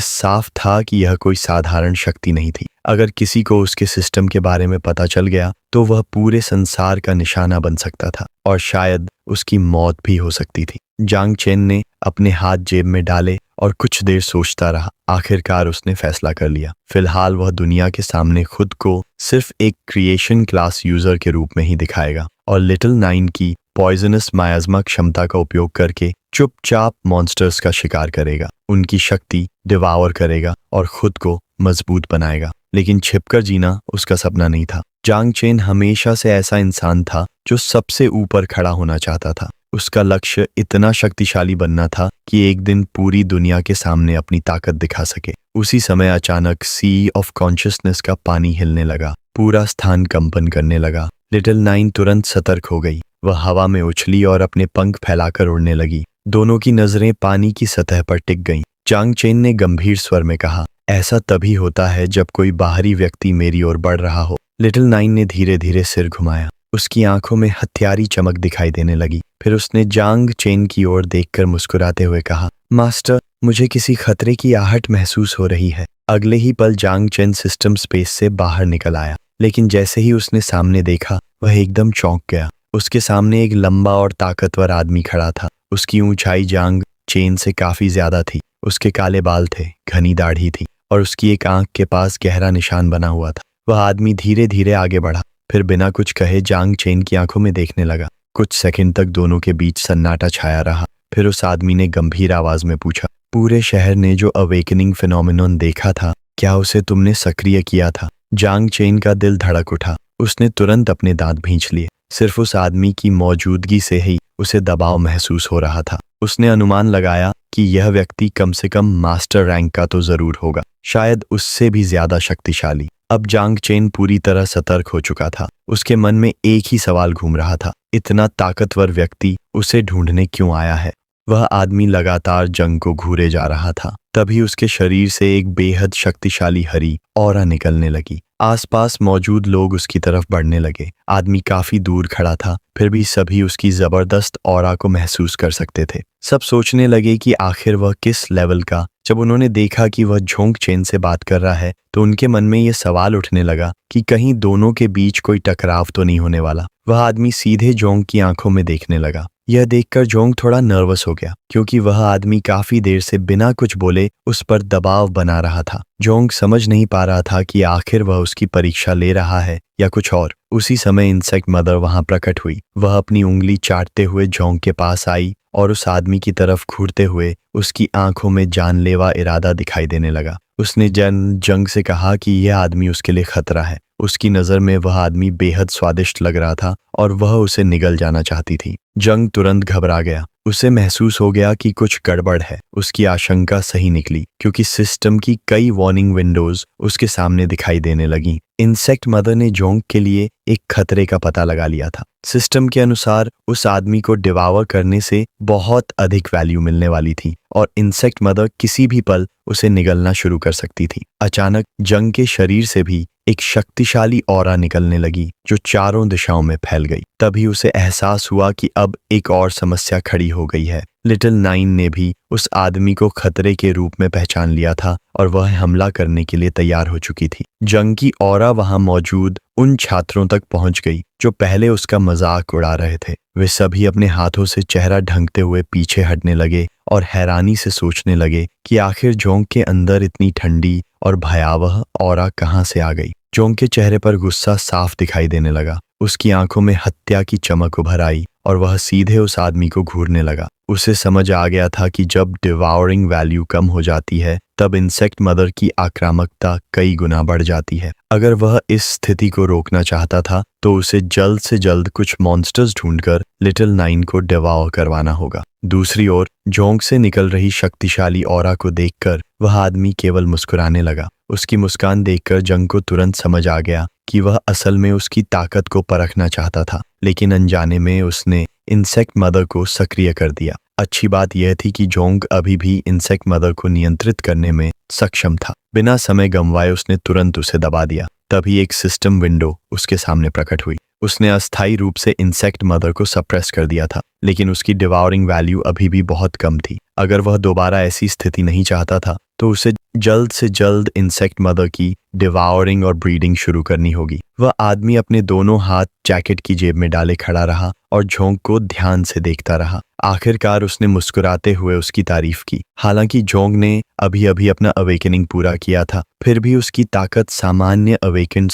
साफ था कि यह कोई साधारण शक्ति नहीं थी। अगर किसी को उसके सिस्टम के बारे में पता चल गया तो वह पूरे संसार का निशाना बन सकता था और शायद उसकी मौत भी हो सकती थी। जांग चेन ने अपने हाथ जेब में डाले और कुछ देर सोचता रहा। आखिरकार उसने फैसला कर लिया। फिलहाल वह दुनिया के सामने खुद को सिर्फ एक क्रिएशन क्लास यूजर के रूप में ही दिखाएगा और लिटिल नाइन की पॉइजनस मायाज्मा क्षमता का उपयोग करके चुपचाप मॉन्स्टर्स का शिकार करेगा, उनकी शक्ति डिवावर करेगा और खुद को मजबूत बनाएगा। लेकिन छिपकर जीना उसका सपना नहीं था। जांग चेन हमेशा से ऐसा इंसान था जो सबसे ऊपर खड़ा होना चाहता था। उसका लक्ष्य इतना शक्तिशाली बनना था कि एक दिन पूरी दुनिया के सामने अपनी ताकत दिखा सके। उसी समय अचानक सी ऑफ कॉन्शियसनेस का पानी हिलने लगा। पूरा स्थान कंपन करने लगा। लिटिल नाइन तुरंत सतर्क हो गई। वह हवा में उछली और अपने पंख फैलाकर उड़ने लगी। दोनों की नजरें पानी की सतह पर टिक गईं। जांग चेन ने गंभीर स्वर में कहा, ऐसा तभी होता है जब कोई बाहरी व्यक्ति मेरी ओर बढ़ रहा हो। लिटिल नाइन ने धीरे धीरे सिर घुमाया। उसकी आंखों में हत्यारी चमक दिखाई देने लगी। फिर उसने जांग चेन की ओर देखकर मुस्कुराते हुए कहा, मास्टर, मुझे किसी खतरे की आहट महसूस हो रही है। अगले ही पल जांग चेन सिस्टम स्पेस से बाहर निकल आया, लेकिन जैसे ही उसने सामने देखा वह एकदम चौंक गया। उसके सामने एक लंबा और ताकतवर आदमी खड़ा था। उसकी ऊंचाई जांग चेन से काफी ज्यादा थी। उसके काले बाल थे, घनी दाढ़ी थी और उसकी एक आंख के पास गहरा निशान बना हुआ था। वह आदमी धीरे धीरे आगे बढ़ा, फिर बिना कुछ कहे जांग चेन की आंखों में देखने लगा। कुछ सेकंड तक दोनों के बीच सन्नाटा छाया रहा। फिर उस आदमी ने गंभीर आवाज में पूछा, पूरे शहर ने जो अवेकनिंग फिनोमिनन देखा था, क्या उसे तुमने सक्रिय किया था? जांग चेन का दिल धड़क उठा। उसने तुरंत अपने दांत भींच लिए। सिर्फ उस आदमी की मौजूदगी से ही उसे दबाव महसूस हो रहा था। उसने अनुमान लगाया कि यह व्यक्ति कम से कम मास्टर रैंक का तो जरूर होगा, शायद उससे भी ज्यादा शक्तिशाली। अब जांग चेन पूरी तरह सतर्क हो चुका था। उसके मन में एक ही सवाल घूम रहा था, इतना ताकतवर व्यक्ति उसे ढूंढने क्यों आया है? वह आदमी लगातार जंग को घूरे जा रहा था। तभी उसके शरीर से एक बेहद शक्तिशाली हरी ऑरा निकलने लगी। आसपास मौजूद लोग उसकी तरफ बढ़ने लगे। आदमी काफी दूर खड़ा था, फिर भी सभी उसकी जबरदस्त ऑरा को महसूस कर सकते थे। सब सोचने लगे कि आखिर वह किस लेवल का। जब उन्होंने देखा कि वह जोंग चेन से बात कर रहा है तो उनके मन में यह सवाल उठने लगा कि कहीं दोनों के बीच कोई टकराव तो नहीं होने वाला। वह आदमी सीधे जोंग की आंखों में देखने लगा। यह देखकर जोंग थोड़ा नर्वस हो गया, क्योंकि वह आदमी काफी देर से बिना कुछ बोले उस पर दबाव बना रहा था। जोंग समझ नहीं पा रहा था कि आखिर वह उसकी परीक्षा ले रहा है या कुछ और। उसी समय इंसेक्ट मदर वहां प्रकट हुई। वह अपनी उंगली चाटते हुए जोंग के पास आई और उस आदमी की तरफ घूरते हुए उसकी आंखों में जानलेवा इरादा दिखाई देने लगा। उसने जंग से कहा कि यह आदमी उसके लिए खतरा है। उसकी नजर में वह आदमी बेहद स्वादिष्ट लग रहा था और वह उसे निगल जाना चाहती थी। जंग तुरंत घबरा गया। उसे महसूस हो गया कि कुछ गड़बड़ है। उसकी आशंका सही निकली, क्योंकि सिस्टम की कई वार्निंग विंडोज उसके सामने दिखाई देने लगीं। इंसेक्ट मदर ने जोंग के लिए एक खतरे का पता लगा लिया था। सिस्टम के अनुसार उस आदमी को डिवावर करने से बहुत अधिक वैल्यू मिलने वाली थी और इंसेक्ट मदर किसी भी पल उसे निगलना शुरू कर सकती थी। अचानक जंग के शरीर से भी एक शक्तिशाली ऑरा निकलने लगी जो चारों दिशाओं में फैल गई। तभी उसे एहसास हुआ कि अब एक और समस्या खड़ी हो गई है। लिटिल नाइन ने भी उस आदमी को खतरे के रूप में पहचान लिया था और वह हमला करने के लिए तैयार हो चुकी थी। जंग की ऑरा वहां मौजूद उन छात्रों तक पहुंच गई जो पहले उसका मजाक उड़ा रहे थे। वे सभी अपने हाथों से चेहरा ढंकते हुए पीछे हटने लगे और हैरानी से सोचने लगे कि आखिर जोंग के अंदर इतनी ठंडी और भयावह ऑरा कहां से आ गई। जोंग के चेहरे पर गुस्सा साफ दिखाई देने लगा। उसकी आंखों में हत्या की चमक उभर आई और वह सीधे उस आदमी को घूरने लगा। उसे समझ आ गया था कि जब डिवाउरिंग वैल्यू कम हो जाती है तब इंसेक्ट मदर की आक्रामकता कई गुना बढ़ जाती है। अगर वह इस स्थिति को रोकना चाहता था तो उसे जल्द से जल्द कुछ मॉन्स्टर्स ढूंढकर लिटिल नाइन को डिवाउर करवाना होगा। दूसरी ओर जोंग से निकल रही शक्तिशाली ऑरा को देखकर वह आदमी केवल मुस्कुराने लगा। उसकी मुस्कान देखकर जंग को तुरंत समझ आ गया कि वह असल में उसकी ताकत को परखना चाहता था, लेकिन अनजाने में उसने इंसेक्ट मदर को सक्रिय कर दिया। अच्छी बात यह थी कि जोंग अभी भी इंसेक्ट मदर को नियंत्रित करने में सक्षम था। बिना समय गंवाए उसने तुरंत उसे दबा दिया। तभी एक सिस्टम विंडो उसके सामने प्रकट हुई। उसने अस्थायी रूप से इंसेक्ट मदर को सप्रेस कर दिया था, लेकिन उसकी डिवाउरिंग वैल्यू अभी भी बहुत कम थी। अगर वह दोबारा ऐसी स्थिति नहीं चाहता था तो उसे जल्द से जल्द इंसेक्ट मदर की डिवाउरिंग और ब्रीडिंग शुरू करनी होगी। वह आदमी अपने दोनों हाथ जैकेट की जेब में डाले खड़ा रहा और जोंग को ध्यान से देखता रहा। आखिरकार उसने मुस्कुराते हुए उसकी तारीफ की। हालांकि जोंग ने अभी अभी अपना अवेकनिंग पूरा किया था, फिर भी उसकी ताकत सामान्य अवेकन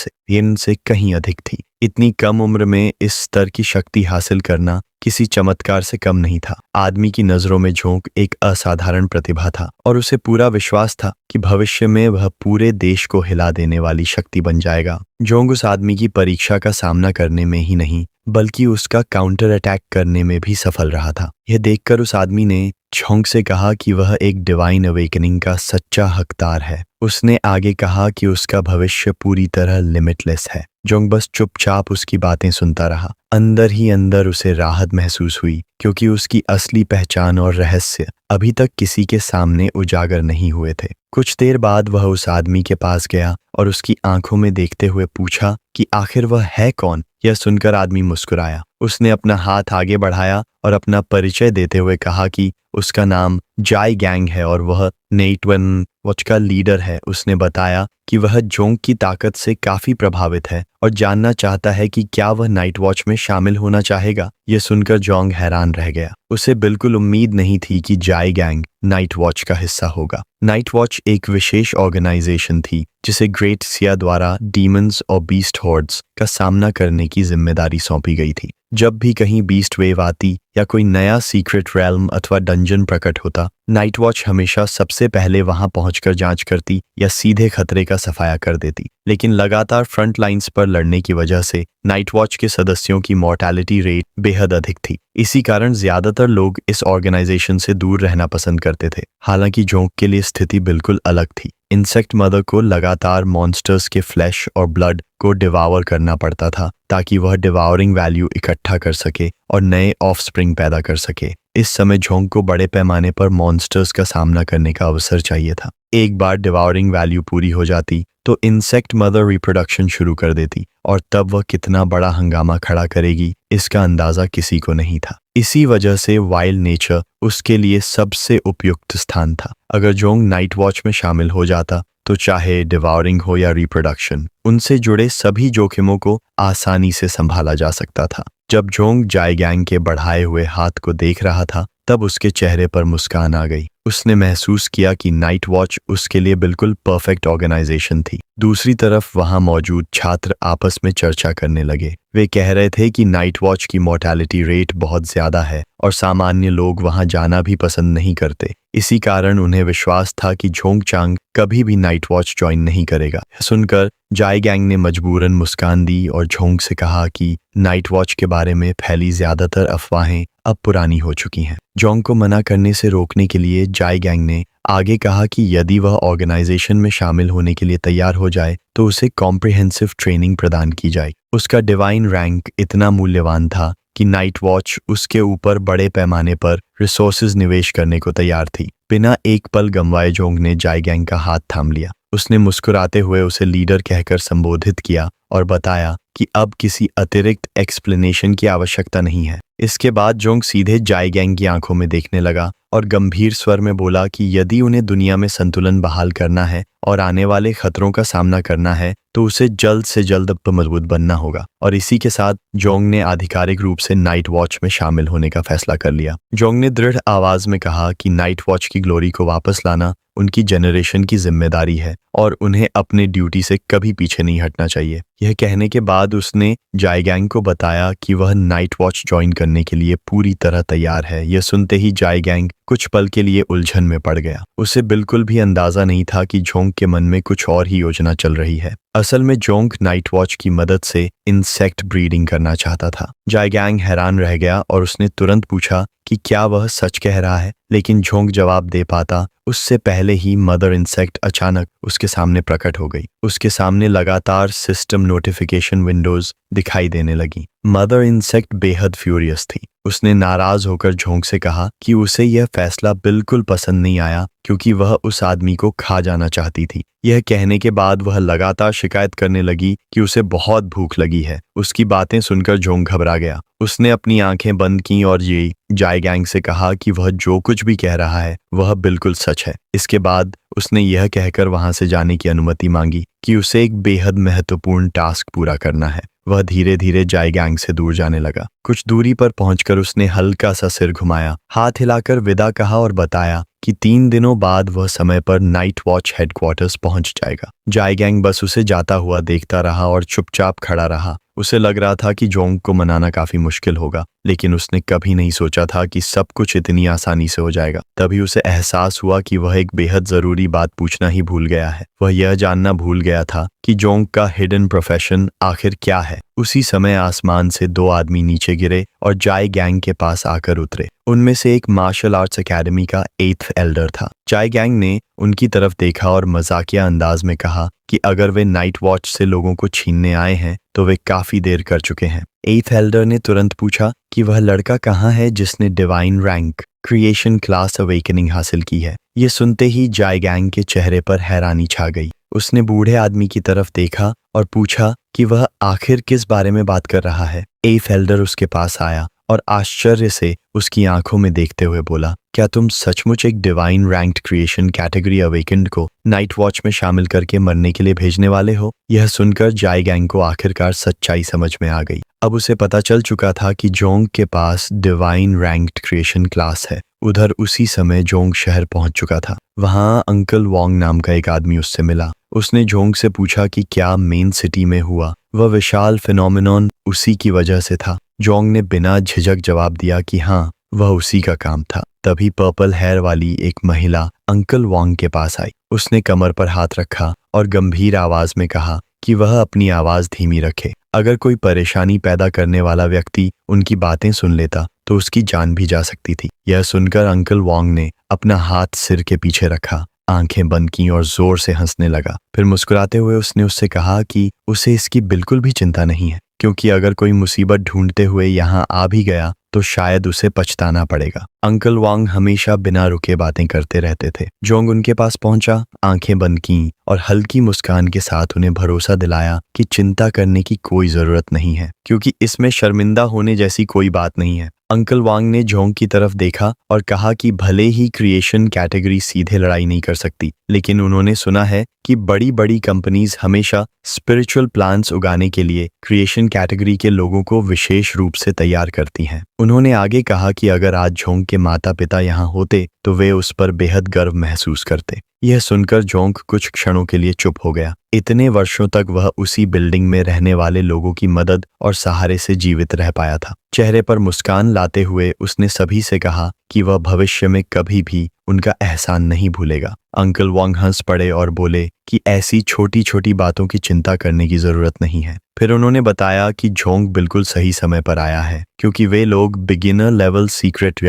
से कहीं अधिक थी। इतनी कम उम्र में इस स्तर की शक्ति हासिल करना किसी चमत्कार से कम नहीं था। आदमी की नजरों में जोंग एक असाधारण प्रतिभा था और उसे पूरा विश्वास था कि भविष्य में वह पूरे देश को हिला देने वाली शक्ति बन जाएगा। जोंग उस आदमी की परीक्षा का सामना करने में ही नहीं बल्कि उसका काउंटर अटैक करने में भी सफल रहा था। यह देखकर उस आदमी ने जोंग से कहा कि वह एक डिवाइन अवेकनिंग का सच्चा हकदार है। उसने आगे कहा कि उसका भविष्य पूरी तरह लिमिटलेस है। जोंग बस चुपचाप उसकी बातें सुनता रहा। अंदर ही अंदर उसे राहत महसूस हुई क्योंकि उसकी असली पहचान और रहस्य अभी तक किसी के सामने उजागर नहीं हुए थे। कुछ देर बाद वह उस आदमी के पास गया और उसकी आंखों में देखते हुए पूछा कि आखिर वह है कौन। यह सुनकर आदमी मुस्कुराया। उसने अपना हाथ आगे बढ़ाया और अपना परिचय देते हुए कहा कि उसका नाम जाई गैंग है और वह नाइट वॉच का लीडर है। उसने बताया कि वह जोंग की ताकत से काफी प्रभावित है और जानना चाहता है कि क्या वह नाइट वॉच में शामिल होना चाहेगा। यह सुनकर जोंग हैरान रह गया। उसे बिल्कुल उम्मीद नहीं थी कि जाई गैंग नाइट वॉच का हिस्सा होगा। नाइट वॉच एक विशेष ऑर्गेनाइजेशन थी जिसे ग्रेट सिया द्वारा डीमंस और बीस्ट हॉर्ड्स का सामना करने की जिम्मेदारी सौंपी गई थी। जब भी कहीं बीस्ट वेव आती या कोई नया सीक्रेट रेल्म अथवा डंजन प्रकट होता, नाइट वॉच हमेशा सबसे पहले वहां पहुंचकर जांच करती या सीधे खतरे का सफाया कर देती। लेकिन लगातार फ्रंट लाइंस पर लड़ने की वजह से नाइट वॉच के सदस्यों की मॉर्टैलिटी रेट बेहद अधिक थी। इसी कारण ज्यादातर लोग इस ऑर्गेनाइजेशन से दूर रहना पसंद करते थे। हालांकि जोंग के लिए स्थिति बिल्कुल अलग थी। इंसेक्ट मदर को लगातार मॉन्स्टर्स के फ्लैश और ब्लड को डिवावर करना पड़ता था ताकि वह डिवावरिंग वैल्यू इकट्ठा कर सके और नए ऑफस्प्रिंग पैदा कर सके। इस समय जोंग को बड़े पैमाने पर मॉन्स्टर्स का सामना करने का अवसर चाहिए था। एक बार डिवावरिंग वैल्यू पूरी हो जाती तो इंसेक्ट मदर रिप्रोडक्शन शुरू कर देती और तब वह कितना बड़ा हंगामा खड़ा करेगी इसका अंदाजा किसी को नहीं था। इसी वजह से वाइल्ड नेचर उसके लिए सबसे उपयुक्त स्थान था। अगर जोंग नाइट वॉच में शामिल हो जाता तो चाहे डिवावरिंग हो या रिप्रोडक्शन, उनसे जुड़े सभी जोखिमों को आसानी से संभाला जा सकता था। जब जोंग जाई गैंग के बढ़ाए हुए हाथ को देख रहा था तब उसके चेहरे पर मुस्कान आ गई। उसने महसूस किया कि नाइट वॉच उसके लिए बिल्कुल परफेक्ट ऑर्गेनाइजेशन थी। दूसरी तरफ वहां मौजूद छात्र आपस में चर्चा करने लगे। वे कह रहे थे कि नाइट वॉच की मॉर्टैलिटी रेट बहुत ज्यादा है और सामान्य लोग वहां जाना भी पसंद नहीं करते। इसी कारण उन्हें विश्वास था कि जोंग चांग कभी भी नाइट वॉच ज्वाइन नहीं करेगा। सुनकर जाई गैंग ने मजबूरन मुस्कान दी और जोंग से कहा कि नाइट वॉच के बारे में फैली ज्यादातर अफवाहें अब पुरानी हो चुकी हैं। जोंग को मना करने से रोकने के लिए जाई गैंग ने आगे कहा कि यदि वह ऑर्गेनाइजेशन में शामिल होने के लिए तैयार हो जाए तो उसे कॉम्प्रिहेंसिव ट्रेनिंग प्रदान की जाए। उसका डिवाइन रैंक इतना मूल्यवान था कि नाइट वॉच उसके ऊपर बड़े पैमाने पर रिसोर्सेज निवेश करने को तैयार थी। बिना एक पल गंवाए जोंग ने जाई गैंग का हाथ थाम लिया। उसने मुस्कुराते हुए उसे लीडर कहकर संबोधित किया और बताया कि अब किसी अतिरिक्त एक्सप्लेनेशन की आवश्यकता नहीं है। इसके बाद जोंग सीधे जाइगैंग की आंखों में देखने लगा और गंभीर स्वर में बोला कि यदि उन्हें दुनिया में संतुलन बहाल करना है और आने वाले खतरों का सामना करना है तो उसे जल्द से जल्द मजबूत बनना होगा। और इसी के साथ जोंग ने आधिकारिक रूप से नाइट वॉच में शामिल होने का फैसला कर लिया। जोंग ने दृढ़ आवाज में कहा कि नाइट वॉच की ग्लोरी को वापस लाना उनकी जनरेशन की जिम्मेदारी है और उन्हें अपने ड्यूटी से कभी पीछे नहीं हटना चाहिए। यह कहने के बाद उसने जाइगैंग को बताया कि वह नाइट वॉच ज्वाइन करने के लिए पूरी तरह तैयार है। यह सुनते ही जाइगैंग कुछ पल के लिए उलझन में पड़ गया। उसे बिल्कुल भी अंदाजा नहीं था कि जोंग के मन में कुछ और ही योजना चल रही है। असल में जोंग नाइट वॉच की मदद से इंसेक्ट ब्रीडिंग करना चाहता था। जाइगैंग हैरान रह गया और उसने तुरंत पूछा कि क्या वह सच कह रहा है, लेकिन जोंग जवाब दे पाता उससे पहले ही मदर इंसेक्ट अचानक उसके सामने प्रकट हो गई। उसके सामने लगातार सिस्टम नोटिफिकेशन विंडोज दिखाई देने लगी। मदर इंसेक्ट बेहद फ्यूरियस थी। उसने नाराज होकर जोंग से कहा कि उसे यह फैसला बिल्कुल पसंद नहीं आया क्योंकि वह उस आदमी को खा जाना चाहती थी। यह कहने के बाद वह लगातार शिकायत करने लगी कि उसे बहुत भूख लगी है। उसकी बातें सुनकर जोंग घबरा गया। उसने अपनी आंखें बंद की और ये जाइगैंग से कहा कि वह जो कुछ भी कह रहा है वह बिल्कुल सच है। इसके बाद उसने यह कहकर वहां से जाने की अनुमति मांगी कि उसे एक बेहद महत्वपूर्ण टास्क पूरा करना है। वह धीरे धीरे जाइगैंग से दूर जाने लगा। कुछ दूरी पर पहुंचकर उसने हल्का सा सिर घुमाया, हाथ हिलाकर विदा कहा और बताया कि 3 दिनों बाद वह समय पर नाइट वॉच हेडक्वार्टर्स पहुंच जाएगा। जाइगैंग बस उसे जाता हुआ देखता रहा और चुपचाप खड़ा रहा। उसे लग रहा था कि जोंग को मनाना काफी मुश्किल होगा, लेकिन उसने कभी नहीं सोचा था कि सब कुछ इतनी आसानी से हो जाएगा। तभी उसे एहसास हुआ कि वह एक बेहद जरूरी बात पूछना ही भूल गया है। वह यह जानना भूल गया था कि जोंग का हिडन प्रोफेशन आखिर क्या है। उसी समय आसमान से 2 आदमी नीचे गिरे और जाइगैंग के पास आकर उतरे। उनमें से एक मार्शल आर्ट्स एकेडमी का 8th एल्डर था। जाइगैंग ने उनकी तरफ देखा और मजाकिया अंदाज में कहा कि अगर वे नाइट वॉच से लोगों को छीनने आए हैं तो वे काफी देर कर चुके हैं। 8th एल्डर ने तुरंत पूछा कि वह लड़का कहाँ है जिसने divine rank creation class awakening हासिल की है। ये सुनते ही जाइगैंग के चेहरे पर हैरानी छा गई। उसने बूढ़े आदमी की तरफ देखा और पूछा कि वह आखिर किस बारे में बात कर रहा है। 8th एल्डर उसके पास आया और आश्चर्य से उसकी आंखों में देखते हुए बोला, क्या तुम सचमुच एक divine ranked creation category awakened को नाइट वॉच में शामिल करके मरने के लिए भेजने वाले हो? यह सुनकर जाइगैंग को आखिरकार सच्चाई समझ में आ गई। अब उसे पता चल चुका था कि जोंग के पास डिवाइन रैंक्ड क्रिएशन क्लास है। उधर उसी समय जोंग शहर पहुंच चुका था। वहां अंकल वॉन्ग नाम का एक आदमी उससे मिला। उसने जोंग से पूछा कि क्या मेन सिटी में हुआ वह विशाल फिनोमिनॉन उसी की वजह से था। जोंग ने बिना झिझक जवाब दिया कि हाँ, वह उसी का काम था। तभी पर्पल हेयर वाली एक महिला अंकल वॉन्ग के पास आई। उसने कमर पर हाथ रखा और गंभीर आवाज में कहा कि वह अपनी आवाज धीमी रखे। अगर कोई परेशानी पैदा करने वाला व्यक्ति उनकी बातें सुन लेता तो उसकी जान भी जा सकती थी। यह सुनकर अंकल वॉन्ग ने अपना हाथ सिर के पीछे रखा, आंखें बंद की और जोर से हंसने लगा। फिर मुस्कुराते हुए उसने उससे कहा कि उसे इसकी बिल्कुल भी चिंता नहीं है, क्योंकि अगर कोई मुसीबत ढूंढते हुए यहाँ आ भी गया तो शायद उसे पछताना पड़ेगा। अंकल वांग हमेशा बिना रुके बातें करते रहते थे। जोंग उनके पास पहुंचा, आंखें बंद की और हल्की मुस्कान के साथ उन्हें भरोसा दिलाया कि चिंता करने की कोई जरूरत नहीं है, क्योंकि इसमें शर्मिंदा होने जैसी कोई बात नहीं है। अंकल वांग ने जोंग की तरफ देखा और कहा कि भले ही क्रिएशन कैटेगरी सीधे लड़ाई नहीं कर सकती, लेकिन उन्होंने सुना है कि बड़ी बड़ी कंपनीज हमेशा स्पिरिचुअल प्लांट्स उगाने के लिए क्रिएशन कैटेगरी के लोगों को विशेष रूप से तैयार करती हैं। उन्होंने आगे कहा कि अगर आज जोंग के माता पिता यहाँ होते तो वे उस पर बेहद गर्व महसूस करते। यह सुनकर जोंग कुछ क्षणों के लिए चुप हो गया। इतने वर्षों तक वह उसी बिल्डिंग में रहने वाले लोगों की मदद और सहारे से जीवित रह पाया था। चेहरे पर मुस्कान लाते हुए उसने सभी से कहा कि वह भविष्य में कभी भी उनका एहसान नहीं भूलेगा। अंकल वांग हंस पड़े और बोले कि ऐसी छोटी छोटी बातों की चिंता करने की जरूरत नहीं है। फिर उन्होंने बताया कि जोंग बिल्कुल सही समय पर आया है, क्योंकि वे लोग बिगिनर लेवल सीक्रेट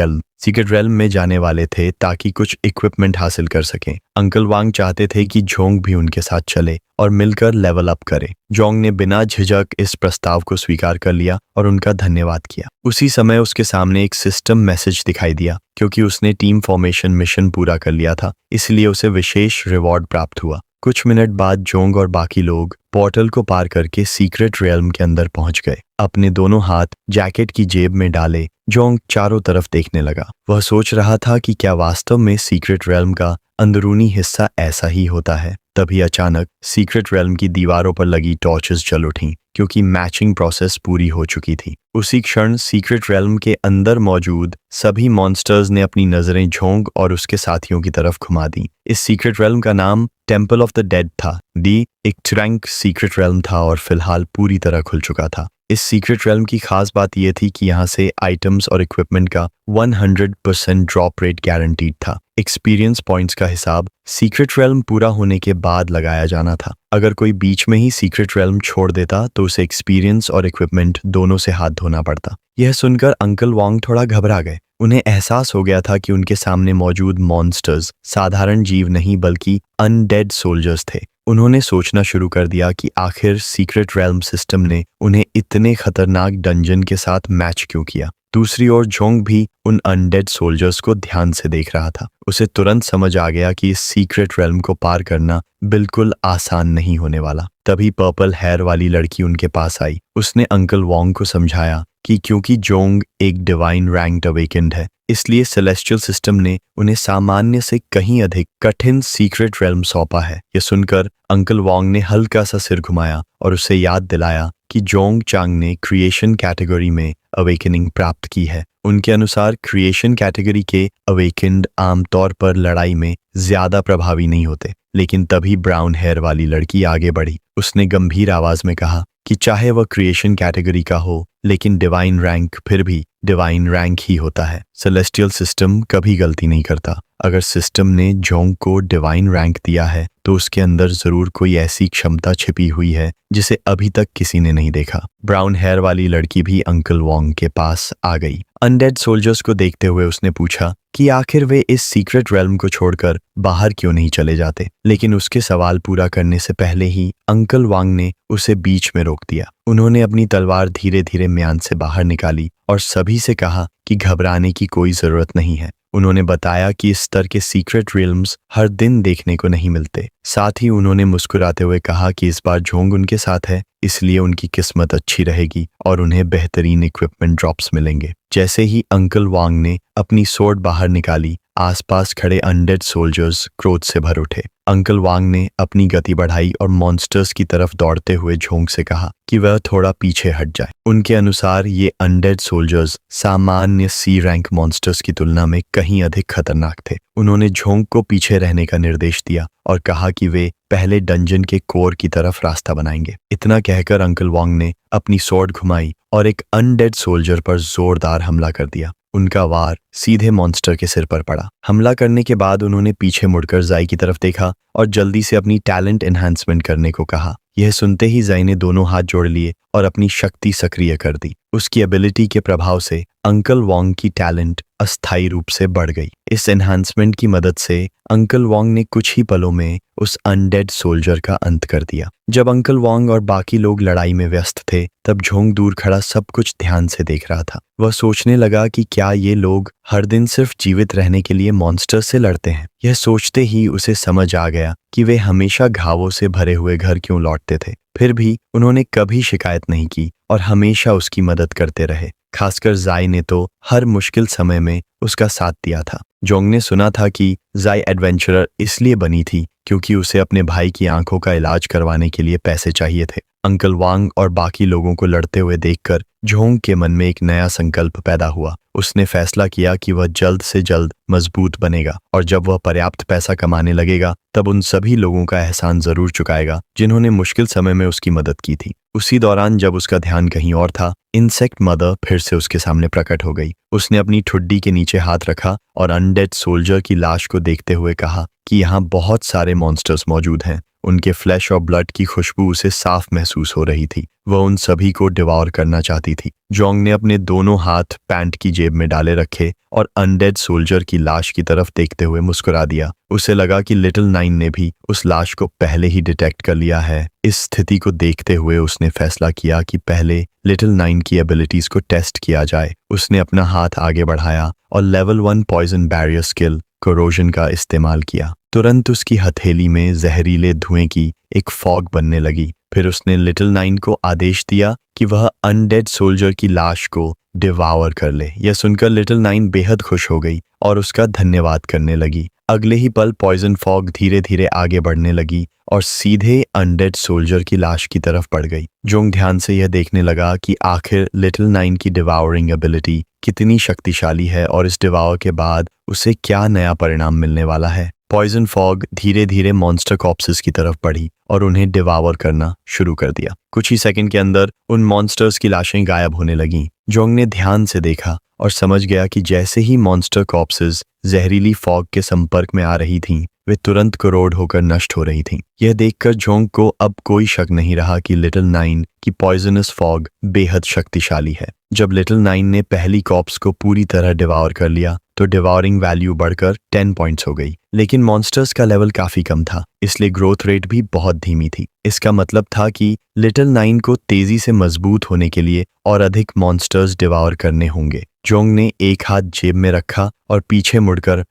रेल्म में जाने वाले थे ताकि कुछ इक्विपमेंट हासिल कर सकें। अंकल वांग चाहते थे कि जोंग भी उनके साथ चले और मिलकर लेवल अप करे। जोंग ने बिना झिझक इस प्रस्ताव को स्वीकार कर लिया और उनका धन्यवाद किया। उसी समय उसके सामने एक सिस्टम मैसेज दिखाई दिया। क्योंकि उसने टीम फॉर्मेशन मिशन पूरा कर लिया था, इसलिए उसे विशेष रिवॉर्ड प्राप्त हुआ। कुछ मिनट बाद जोंग और बाकी लोग पोर्टल को पार करके सीक्रेट रियल्म के अंदर पहुंच गए। अपने दोनों हाथ जैकेट की जेब में डाले जोंग चारों तरफ देखने लगा। वह सोच रहा था कि क्या वास्तव में सीक्रेट रियल्म का अंदरूनी हिस्सा ऐसा ही होता है। तभी अचानक सीक्रेट रियल्म की दीवारों पर लगी टॉर्चेस जल उठीं क्योंकि मैचिंग प्रोसेस पूरी हो चुकी थी। उसी क्षण सीक्रेट रियल्म के अंदर मौजूद सभी मॉन्स्टर्स ने अपनी नजरें जोंग और उसके साथियों की तरफ घुमा दी। इस सीक्रेट रियल्म का नाम टेम्पल ऑफ द डेड था। एक ट्रैंक सीक्रेट रियल्म था और फिलहाल पूरी तरह खुल चुका था। इस सीक्रेट रियल्म की खास बात यह थी कि यहाँ से आइटम्स और इक्विपमेंट का 100% ड्रॉप रेट गारंटीड था। एक्सपीरियंस पॉइंट्स का हिसाब सीक्रेट रियल्म पूरा होने के बाद लगाया जाना था। अगर कोई बीच में ही सीक्रेट रियल्म छोड़ देता तो उसे एक्सपीरियंस और इक्विपमेंट दोनों से हाथ धोना पड़ता। यह सुनकर अंकल वांग थोड़ा घबरा गए। उन्हें एहसास हो गया था कि उनके सामने मौजूद मॉन्स्टर्स साधारण जीव नहीं बल्कि अनडेड सोल्जर्स थे। उन्होंने सोचना शुरू कर दिया कि आखिर सीक्रेट रियल्म सिस्टम ने उन्हें इतने खतरनाक डंजन के साथ मैच क्यों किया। दूसरी ओर जोंग भी उन अनडेड सोल्जर्स को ध्यान से देख रहा था। उसे तुरंत समझ आ गया कि इस सीक्रेट रियल्म को पार करना बिल्कुल आसान नहीं होने वाला। तभी पर्पल हेयर वाली लड़की उनके पास आई। उसने अंकल वोंग को समझाया कि क्योंकि जोंग एक डिवाइन रैंक्ड अवेकेंड है, इसलिए सेलेस्टियल सिस्टम ने उन्हें सामान्य से कहीं अधिक कठिन सीक्रेट रियल्म सौंपा है। यह सुनकर अंकल वोंग ने हल्का सा सिर घुमाया और उसे याद दिलाया कि जोंग चांग ने क्रिएशन कैटेगरी में अवेकनिंग प्राप्त की है। उनके अनुसार क्रिएशन कैटेगरी के अवेकेंड आमतौर पर लड़ाई में ज्यादा प्रभावी नहीं होते। लेकिन तभी ब्राउन हेयर वाली लड़की आगे बढ़ी। उसने गंभीर आवाज में कहा कि चाहे वह क्रिएशन कैटेगरी का हो, लेकिन डिवाइन रैंक फिर भी डिवाइन रैंक ही होता है। सेलेस्टियल सिस्टम कभी गलती नहीं करता। अगर सिस्टम ने जोंग को डिवाइन रैंक दिया है तो उसके अंदर जरूर कोई ऐसी क्षमता छिपी हुई है जिसे अभी तक किसी ने नहीं देखा। ब्राउन हेयर वाली लड़की भी अंकल वोंग के पास आ गई। अनडेड सोल्जर्स को देखते हुए उसने पूछा कि आखिर वे इस सीक्रेट रेल्म को छोड़कर बाहर क्यों नहीं चले जाते। लेकिन उसके सवाल पूरा करने से पहले ही अंकल वांग ने उसे बीच में रोक दिया। उन्होंने अपनी तलवार धीरे धीरे म्यान से बाहर निकाली और सभी से कहा कि घबराने की कोई जरूरत नहीं है। उन्होंने बताया कि इस स्तर के सीक्रेट रियल्म्स हर दिन देखने को नहीं मिलते। साथ ही उन्होंने मुस्कुराते हुए कहा कि इस बार जोंग उनके साथ है, इसलिए उनकी किस्मत अच्छी रहेगी और उन्हें बेहतरीन इक्विपमेंट ड्रॉप्स मिलेंगे। जैसे ही अंकल वांग ने अपनी सोर्ड बाहर निकाली, आसपास खड़े अनडेड सोल्जर्स क्रोध से भर उठे। अंकल वांग ने अपनी गति बढ़ाई और मॉन्स्टर्स की तरफ दौड़ते हुए जोंग से कहा कि वह थोड़ा पीछे हट जाए। उनके अनुसार ये अनडेड सोल्जर्स सामान्य सी रैंक मॉन्स्टर्स की तुलना में कहीं अधिक खतरनाक थे। उन्होंने जोंग को पीछे रहने का निर्देश दिया और कहा कि वे पहले डंजन के कोर की तरफ रास्ता बनाएंगे। इतना कहकर अंकल वांग ने अपनी सोर्ड घुमाई और एक अनडेड सोल्जर पर जोरदार हमला कर दिया। उनका वार सीधे मॉन्स्टर के सिर पर पड़ा। हमला करने के बाद उन्होंने पीछे मुड़कर जाई की तरफ देखा और जल्दी से अपनी टैलेंट एनहांसमेंट करने को कहा। यह सुनते ही जाई ने दोनों हाथ जोड़ लिए और अपनी शक्ति सक्रिय कर दी। उसकी एबिलिटी के प्रभाव से अंकल वांग की टैलेंट अस्थायी रूप से बढ़ गई। इस एनहांसमेंट की मदद से अंकल वांग ने कुछ ही पलों में उस अनडेड सोल्जर का अंत कर दिया। जब अंकल वांग और बाकी लोग लड़ाई में व्यस्त थे, तब जोंग दूर खड़ा सब कुछ ध्यान से देख रहा था। वह सोचने लगा कि क्या ये लोग हर दिन सिर्फ जीवित रहने के लिए मॉन्स्टर से लड़ते हैं। यह सोचते ही उसे समझ आ गया कि वे हमेशा घावों से भरे हुए घर क्यों लौटते थे। फिर भी उन्होंने कभी शिकायत नहीं की और हमेशा उसकी मदद करते रहे। खासकर जाई ने तो हर मुश्किल समय में उसका साथ दिया था। जोंग ने सुना था कि जाई एडवेंचरर इसलिए बनी थी क्योंकि उसे अपने भाई की आंखों का इलाज करवाने के लिए पैसे चाहिए थे। अंकल वांग और बाकी लोगों को लड़ते हुए देखकर जोंग के मन में एक नया संकल्प पैदा हुआ। उसने फैसला किया कि वह जल्द से जल्द मजबूत बनेगा और जब वह पर्याप्त पैसा कमाने लगेगा तब उन सभी लोगों का एहसान जरूर चुकाएगा जिन्होंने मुश्किल समय में उसकी मदद की थी। उसी दौरान जब उसका ध्यान कहीं और था, इंसेक्ट मदर फिर से उसके सामने प्रकट हो गई। उसने अपनी ठुड्डी के नीचे हाथ रखा और अनडेड सोल्जर की लाश को देखते हुए कहा कि यहाँ बहुत सारे मॉन्स्टर्स मौजूद हैं। उनके फ्लैश और ब्लड की खुशबू उसे साफ महसूस हो रही थी। वह उन सभी को डिवॉर करना चाहती थी। जोंग ने अपने दोनों हाथ पैंट की जेब में डाले रखे और अनडेड सोल्जर की लाश की तरफ देखते हुए मुस्कुरा दिया। उसे लगा कि लिटिल नाइन ने भी उस लाश को पहले ही डिटेक्ट कर लिया है। इस स्थिति को देखते हुए उसने फैसला किया कि पहले लिटिल नाइन की एबिलिटीज को टेस्ट किया जाए। उसने अपना हाथ आगे बढ़ाया और level 1 poison barrier skill corrosion का इस्तेमाल किया। तुरंत उसकी हथेली में जहरीले धुएं की एक फॉग बनने लगी। फिर उसने लिटिल नाइन को आदेश दिया कि वह अनडेड सोल्जर की लाश को डिवावर कर ले। यह सुनकर लिटिल नाइन बेहद खुश हो गई और उसका धन्यवाद करने लगी। अगले ही पल पॉइजन फॉग धीरे धीरे आगे बढ़ने लगी और सीधे अनडेड सोल्जर की लाश की तरफ बढ़ गई। जोंग ध्यान से यह देखने लगा कि आखिर लिटिल नाइन की डिवावरिंग एबिलिटी कितनी शक्तिशाली है और इस डिवावर के बाद उसे क्या नया परिणाम मिलने वाला है। पॉइजन फॉग धीरे धीरे मॉन्स्टर कॉप्सेस की तरफ बढ़ी और उन्हें डिवावर करना शुरू कर दिया। कुछ ही सेकंड के अंदर उन मॉन्स्टर्स की लाशें गायब होने लगीं। जोंग ने ध्यान से देखा और समझ गया कि जैसे ही मॉन्स्टर कॉप्सेस जहरीली फॉग के संपर्क में आ रही थीं, वे तुरंत करोड़ होकर नष्ट हो रही थीं। यह देखकर जोंग को अब कोई शक नहीं रहा कि लिटिल नाइन की पॉइजनस फॉग बेहद शक्तिशाली है। जब लिटिल नाइन ने पहली कॉप्स को पूरी तरह डिवावर कर लिया तो डिवावरिंग वैल्यू बढ़कर 10 पॉइंट्स हो गई। लेकिन मॉन्स्टर्स का लेवल काफी कम था, इसलिए ग्रोथ रेट भी बहुत धीमी थी। इसका मतलब था कि लिटिल नाइन को तेजी से मजबूत होने के लिए और अधिक मॉन्स्टर्स डिवावर करने होंगे। जोंग ने एक हाथ जेब में रखा और पीछे मुड़कर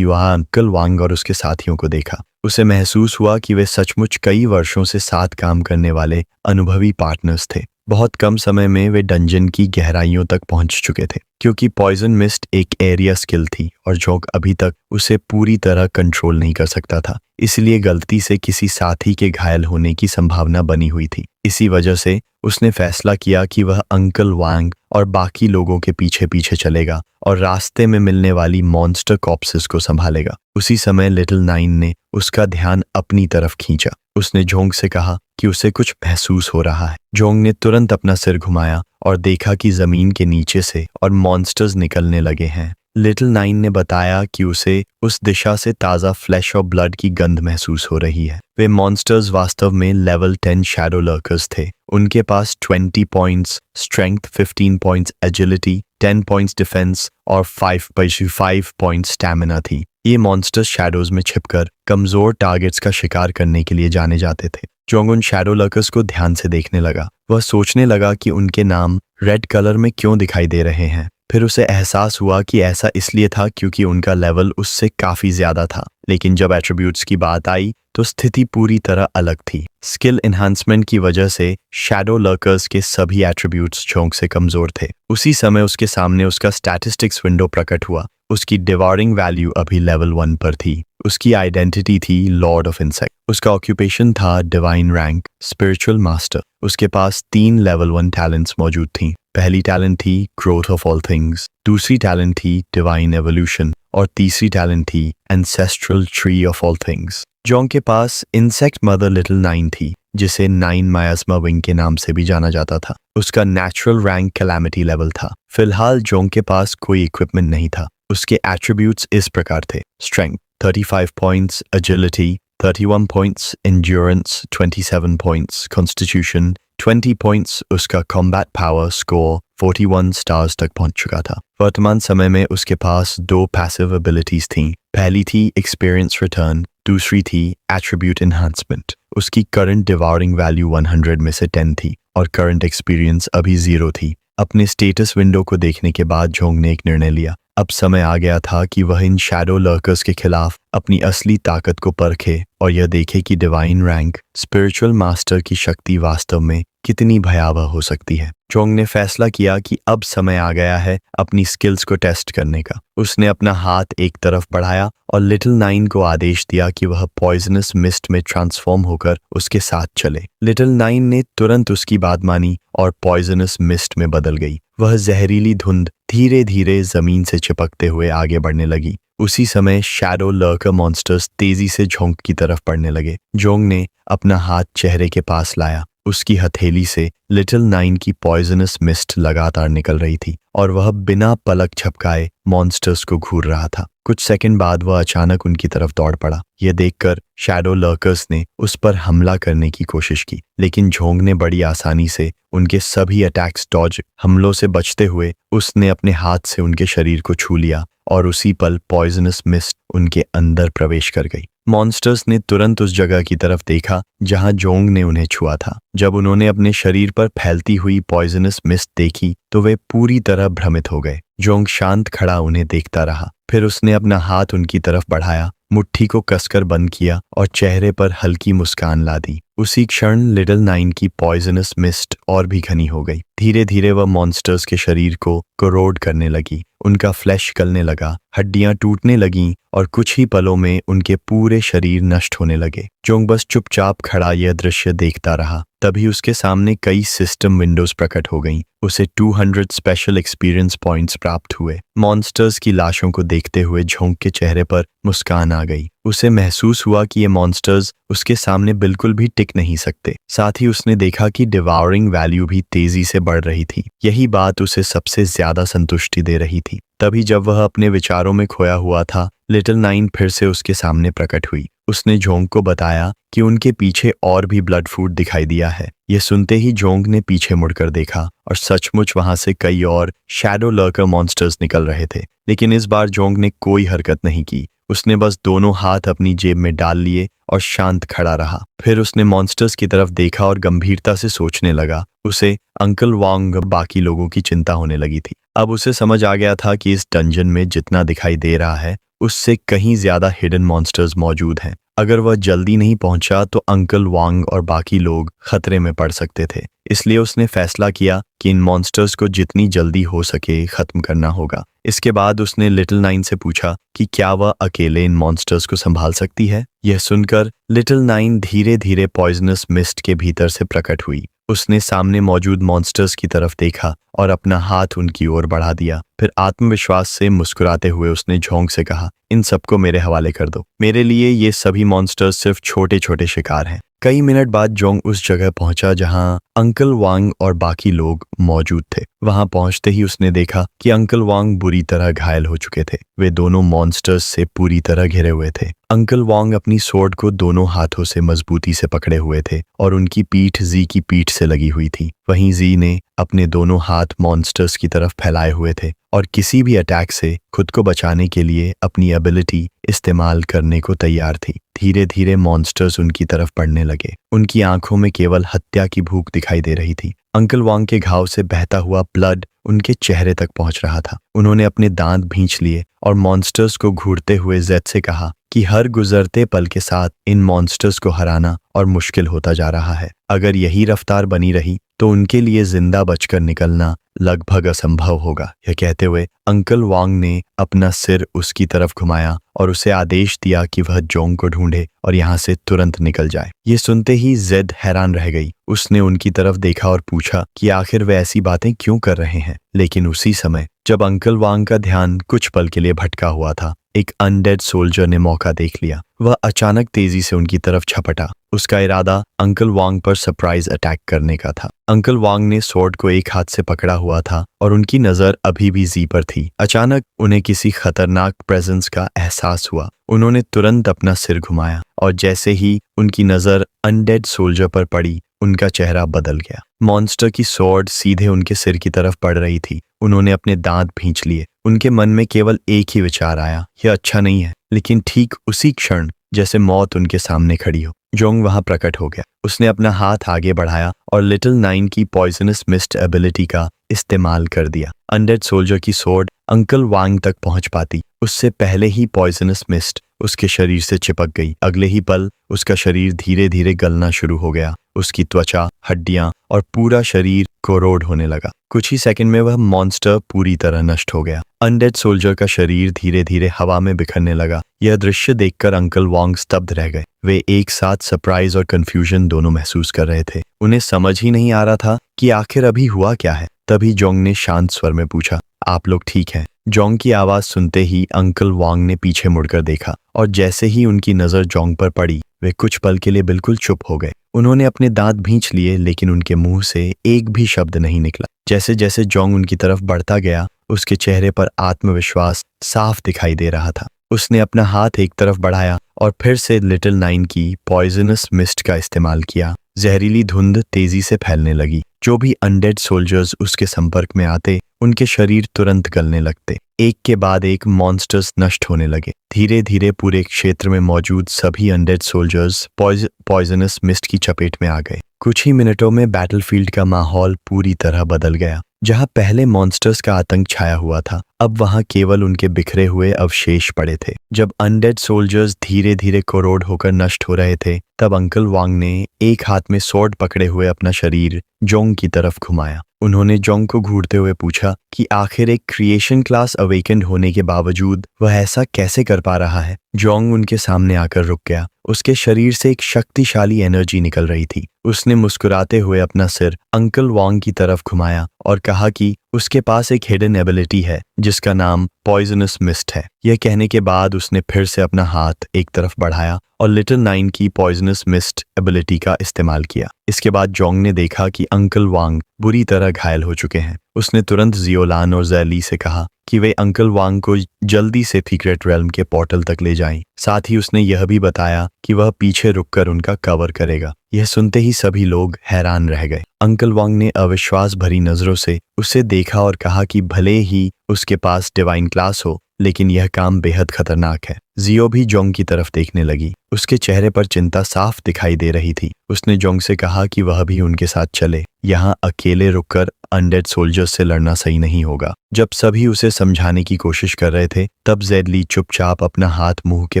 वहाँ अंकल वांग और उसके साथियों को देखा। उसे महसूस हुआ कि वे सचमुच कई वर्षों से साथ काम करने वाले अनुभवी पार्टनर्स थे। बहुत कम समय में वे डंजन की गहराइयों तक पहुंच चुके थे। क्योंकि पॉइजन मिस्ट एक एरिया स्किल थी और जोंग अभी तक उसे पूरी तरह कंट्रोल नहीं कर सकता था, इसलिए गलती से किसी साथी के घायल होने की संभावना बनी हुई थी। इसी वजह से उसने फैसला किया कि वह अंकल वांग और बाकी लोगों के पीछे पीछे चलेगा और रास्ते में मिलने वाली मॉन्स्टर कॉप्सेस को संभालेगा। उसी समय लिटिल नाइन ने उसका ध्यान अपनी तरफ खींचा। उसने जोंग से कहा कि उसे कुछ महसूस हो रहा है। जोंग ने तुरंत अपना सिर घुमाया और देखा कि जमीन के नीचे से और मॉन्स्टर्स निकलने लगे हैं। लिटिल नाइन ने बताया कि उसे उस दिशा से ताज़ा फ्लैश और ब्लड की गंध महसूस हो रही है। वे मॉन्स्टर्स वास्तव में लेवल 10 शैडो लर्कर्स थे। उनके पास 20 points strength, 15 points agility, 10 points defence और 5 पॉइंट्स स्टैमिना थी। ये मॉन्स्टर्स शैडोज में छिपकर कमजोर टारगेट्स का शिकार करने के लिए जाने जाते थे। जोंग उन शैडो लर्कर्स को ध्यान से देखने लगा। वह सोचने लगा कि उनके नाम रेड कलर में क्यों दिखाई दे रहे हैं। फिर उसे एहसास हुआ कि ऐसा इसलिए था क्योंकि उनका लेवल उससे काफी ज्यादा था। लेकिन जब एट्रीब्यूट्स की बात आई तो स्थिति पूरी तरह अलग थी। स्किल एनहांसमेंट की वजह से शैडो लर्कर्स के सभी एट्रीब्यूट्स जोंग से कमजोर थे। उसी समय उसके सामने उसका स्टैटिस्टिक्स विंडो प्रकट हुआ। उसकी डिवारिंग वैल्यू अभी लेवल 1 पर थी। उसकी आइडेंटिटी थी लॉर्ड ऑफ इंसेक्ट। उसका ऑक्यूपेशन था डिवाइन रैंक स्पिरिचुअल मास्टर। उसके पास 3 लेवल 1 टैलेंट्स मौजूद थीं। पहली टैलेंट थी ग्रोथ ऑफ ऑल थिंग्स, दूसरी टैलेंट थी डिवाइन एवोल्यूशन और तीसरी टैलेंट थी ancestral tree of all things. Jong के पास इंसेक्ट मदर लिटिल नाइन थी, जिसे 9 मायास्मा विंग के नाम से भी जाना जाता था। उसका नेचुरल रैंक कैलामिटी लेवल था। फिलहाल जोंग के पास कोई इक्विपमेंट नहीं था। उसके एट्रीब्यूट्स इस प्रकार थे: strength 35 points, agility 31 points, endurance 27 points, constitution 20 points. उसका कॉम्बैट पावर स्कोर 41 स्टार्स तक पहुंच चुका था। वर्तमान समय में उसके पास 2 पैसिव एबिलिटीज थीं। पहली थी एक्सपीरियंस रिटर्न, दूसरी थी एट्रीब्यूट एनहांसमेंट। उसकी करंट डिवारिंग वैल्यू 100 में से 10 थी और करंट एक्सपीरियंस अभी 0 थी। अपने स्टेटस विंडो को देखने के बाद जोंग ने एक निर्णय लिया। अब समय आ गया था कि वह इन शैडो लर्कर्स के खिलाफ अपनी असली ताकत को परखे और यह देखे कि डिवाइन रैंक स्पिरिचुअल मास्टर की शक्ति वास्तव में कितनी भयावह हो सकती है। जोंग ने फैसला किया कि अब समय आ गया है अपनी स्किल्स को टेस्ट करने का। उसने अपना हाथ एक तरफ बढ़ाया और लिटिल नाइन को आदेश दिया कि वह पॉइजनस मिस्ट में ट्रांसफॉर्म होकर उसके साथ चले। लिटिल नाइन ने तुरंत उसकी बात मानी और पॉइजनस मिस्ट में बदल गई। वह जहरीली धुंध धीरे धीरे जमीन से चिपकते हुए आगे बढ़ने लगी। उसी समय शैडो लर्कर मॉन्स्टर्स तेजी से जोंग की तरफ बढ़ने लगे। जोंग ने अपना हाथ चेहरे के पास लाया। उसकी हथेली से लिटिल नाइन की पॉइजनस मिस्ट लगातार निकल रही थी और वह बिना पलक झपकाए मॉन्स्टर्स को घूर रहा था। कुछ सेकंड बाद वह अचानक उनकी तरफ दौड़ पड़ा। यह देखकर शैडो लर्कर्स ने उस पर हमला करने की कोशिश की, लेकिन जोंग ने बड़ी आसानी से उनके सभी अटैक्स डॉज हमलों से बचते हुए उसने अपने हाथ से उनके शरीर को छू लिया और उसी पल पॉइजनस मिस्ट उनके अंदर प्रवेश कर गई। मॉन्स्टर्स ने तुरंत उस जगह की तरफ देखा जहां जोंग ने उन्हें छुआ था। जब उन्होंने अपने शरीर पर फैलती हुई पॉइजनस मिस्ट देखी तो वे पूरी तरह तरह भ्रमित हो गए। जोंग शांत खड़ा उन्हें देखता रहा। फिर उसने अपना हाथ उनकी तरफ बढ़ाया, मुट्ठी को कसकर बंद किया और चेहरे पर हल्की मुस्कान ला दी। उसी क्षण लिटिल नाइन की पॉइजनस मिस्ट और भी घनी हो गई। धीरे धीरे वह मॉन्स्टर्स के शरीर को कोरोड करने लगी। उनका फ्लैश गलने लगा, हड्डियां टूटने लगीं और कुछ ही पलों में उनके पूरे शरीर नष्ट होने लगे। जोंग बस चुपचाप खड़ा यह दृश्य देखता रहा। तभी उसके सामने कई सिस्टम विंडोज प्रकट हो गईं। उसे 200 स्पेशल एक्सपीरियंस पॉइंट्स प्राप्त हुए। मॉन्स्टर्स की लाशों को देखते हुए जोंग के चेहरे पर मुस्कान आ गई। उसे महसूस हुआ कि ये मॉन्स्टर्स उसके सामने बिल्कुल भी टिक नहीं सकते। साथ ही उसने देखा कि डिवाउरिंग वैल्यू भी तेजी से बढ़ रही थी। यही बात उसे सबसे ज्यादा संतुष्टि दे रही थी। तभी जब वह अपने विचारों में खोया हुआ था, लिटिल नाइन फिर से उसके सामने प्रकट हुई। उसने जोंग को बताया कि उनके पीछे और भी ब्लड फूड दिखाई दिया है। यह सुनते ही जोंग ने पीछे मुड़कर देखा और सचमुच वहां से कई और शैडो लर्कर मॉन्स्टर्स निकल रहे थे। लेकिन इस बार जोंग ने कोई हरकत नहीं की। उसने बस दोनों हाथ अपनी जेब में डाल लिए और शांत खड़ा रहा। फिर उसने मॉन्स्टर्स की तरफ देखा और गंभीरता से सोचने लगा। उसे अंकल वांग बाकी लोगों की चिंता होने लगी थी। अब उसे समझ आ गया था कि इस डंजन में जितना दिखाई दे रहा है उससे कहीं ज्यादा हिडन मॉन्स्टर्स मौजूद हैं। अगर वह जल्दी नहीं पहुंचा तो अंकल वांग और बाकी लोग खतरे में पड़ सकते थे। इसलिए उसने फैसला किया कि इन मॉन्स्टर्स को जितनी जल्दी हो सके खत्म करना होगा। इसके बाद उसने लिटिल नाइन से पूछा कि क्या वह अकेले इन मॉन्स्टर्स को संभाल सकती है। यह सुनकर लिटिल नाइन धीरे धीरे पॉइजनस मिस्ट के भीतर से प्रकट हुई। उसने सामने मौजूद मॉन्स्टर्स की तरफ देखा और अपना हाथ उनकी ओर बढ़ा दिया। फिर आत्मविश्वास से मुस्कुराते हुए उसने जोंग से कहा, इन सबको मेरे हवाले कर दो। मेरे लिए ये सभी मॉन्स्टर्स सिर्फ छोटे छोटे शिकार हैं। कई मिनट बाद जोंग उस जगह पहुंचा जहां अंकल वांग और बाकी लोग मौजूद थे। वहां पहुंचते ही उसने देखा कि अंकल वांग बुरी तरह घायल हो चुके थे। वे दोनों मॉन्स्टर्स से पूरी तरह घिरे हुए थे। अंकल वांग अपनी स्वॉर्ड को दोनों हाथों से मजबूती से पकड़े हुए थे और उनकी पीठ जी की पीठ से लगी हुई थी। वहीं जी ने अपने दोनों हाथ मॉन्स्टर्स की तरफ फैलाए हुए थे और किसी भी अटैक से खुद को बचाने के लिए अपनी एबिलिटी इस्तेमाल करने को तैयार थी। धीरे धीरे मॉन्स्टर्स उनकी तरफ बढ़ने लगे। उनकी आंखों में केवल हत्या की भूख दिखाई दे रही थी। अंकल वांग के घाव से बहता हुआ ब्लड उनके चेहरे तक पहुंच रहा था। उन्होंने अपने दांत भींच लिए और मॉन्स्टर्स को घूरते हुए जेड से कहा कि हर गुजरते पल के साथ इन मॉन्स्टर्स को हराना और मुश्किल होता जा रहा है। अगर यही रफ्तार बनी रही तो उनके लिए जिंदा बचकर निकलना लगभग असंभव होगा। यह कहते हुए अंकल वांग ने अपना सिर उसकी तरफ घुमाया और उसे आदेश दिया कि वह जोंग को ढूंढे और यहाँ से तुरंत निकल जाए। ये सुनते ही जेड हैरान रह गई। उसने उनकी तरफ देखा और पूछा कि आखिर वे ऐसी बातें क्यों कर रहे हैं। लेकिन उसी समय जब अंकल वांग का ध्यान कुछ पल के लिए भटका हुआ था, एक अनडेड सोल्जर ने मौका देख लिया। वह अचानक तेजी से उनकी तरफ झपटा। उसका इरादा अंकल वांग पर सरप्राइज अटैक करने का था। अंकल वांग ने स्वॉर्ड को एक हाथ से पकड़ा हुआ था और उनकी नजर अभी भी जी पर थी। अचानक उन्हें किसी खतरनाक प्रेजेंस का एहसास हुआ। उन्होंने तुरंत अपना सिर घुमाया और जैसे ही उनकी नजर अनडेड सोल्जर पर पड़ी, उनका चेहरा बदल गया। मॉन्स्टर की स्वॉर्ड सीधे उनके सिर की तरफ पड़ रही थी। उन्होंने अपने दांत भींच लिए। उनके मन में केवल एक ही विचार आया, यह अच्छा नहीं है। लेकिन ठीक उसी क्षण जैसे मौत उनके सामने खड़ी हो, जोंग वहां प्रकट हो गया। उसने अपना हाथ आगे बढ़ाया और लिटिल नाइन की पॉइजनस मिस्ट एबिलिटी का इस्तेमाल कर दिया। अनडेड सोल्जर की स्वॉर्ड अंकल वांग तक पहुंच पाती उससे पहले ही पॉइजनस मिस्ट उसके शरीर से चिपक गई। अगले ही पल उसका शरीर धीरे धीरे गलना शुरू हो गया। उसकी त्वचा, हड्डियां और पूरा शरीर कोरोड होने लगा। कुछ ही सेकंड में वह मॉन्स्टर पूरी तरह नष्ट हो गया। अनडेड सोल्जर का शरीर धीरे धीरे हवा में बिखरने लगा। यह दृश्य देखकर अंकल वांग स्तब्ध रह गए। वे एक साथ सरप्राइज और कंफ्यूजन दोनों महसूस कर रहे थे। उन्हें समझ ही नहीं आ रहा था कि आखिर अभी हुआ क्या है। तभी जोंग ने शांत स्वर में पूछा, आप लोग ठीक हैं? जोंग की आवाज सुनते ही अंकल वांग ने पीछे मुड़कर देखा और जैसे ही उनकी नजर जोंग पर पड़ी, वे कुछ पल के लिए बिल्कुल चुप हो गए। उन्होंने अपने दांत भींच लिए लेकिन उनके मुंह से एक भी शब्द नहीं निकला। जैसे जैसे जोंग उनकी तरफ बढ़ता गया, उसके चेहरे पर आत्मविश्वास साफ दिखाई दे रहा था। उसने अपना हाथ एक तरफ बढ़ाया और फिर से लिटिल नाइन की पॉइजनस मिस्ट का इस्तेमाल किया। जहरीली धुंध तेजी से फैलने लगी। जो भी अनडेड सोल्जर्स उसके संपर्क में आते, उनके शरीर तुरंत गलने लगते। एक के बाद एक मॉन्स्टर्स नष्ट होने लगे। धीरे धीरे पूरे क्षेत्र में मौजूद सभी अनडेड सोल्जर्स पॉइजनस मिस्ट की चपेट में आ गए। कुछ ही मिनटों में बैटलफील्ड का माहौल पूरी तरह बदल गया। जहां पहले मॉन्स्टर्स का आतंक छाया हुआ था, अब वहां केवल उनके बिखरे हुए अवशेष पड़े थे। जब अनडेड सोल्जर्स धीरे धीरे कोरोड होकर नष्ट हो रहे थे, तब अंकल वांग ने एक हाथ में स्वॉर्ड पकड़े हुए अपना शरीर जोंग की तरफ घुमाया। उन्होंने जोंग को घूरते हुए पूछा कि आखिर एक क्रिएशन क्लास अवेकेंड होने के बावजूद वह ऐसा कैसे कर पा रहा है। जोंग उनके सामने आकर रुक गया। उसके शरीर से एक शक्तिशाली एनर्जी निकल रही थी। उसने मुस्कुराते हुए अपना सिर अंकल वांग की तरफ घुमाया और कहा कि उसके पास एक हिडन एबिलिटी है जिसका नाम पॉइजनस मिस्ट है। यह कहने के बाद उसने फिर से अपना हाथ एक तरफ बढ़ाया और लिटिल नाइन की पॉइजनस मिस्ट एबिलिटी का इस्तेमाल किया। इसके बाद जोंग ने देखा कि अंकल वांग बुरी तरह घायल हो चुके हैं। उसने तुरंत जियोलान और जैली से कहा कि वे अंकल वांग को जल्दी से सीक्रेट रेल्म के पोर्टल तक ले जाएं। साथ ही उसने यह भी बताया कि वह पीछे रुककर उनका कवर करेगा। यह सुनते ही सभी लोग हैरान रह गए। अंकल वांग ने अविश्वास भरी नजरों से उसे देखा और कहा कि भले ही उसके पास डिवाइन क्लास हो, लेकिन यह काम बेहद खतरनाक है। जियो भी जोंग की तरफ देखने लगी। उसके चेहरे पर चिंता साफ दिखाई दे रही थी। उसने जोंग से कहा कि वह भी उनके साथ चले। यहाँ अकेले रुककर अनडेड सोल्जर्स से लड़ना सही नहीं होगा। जब सभी उसे समझाने की कोशिश कर रहे थे, तब ज़ेडली चुपचाप अपना हाथ मुंह के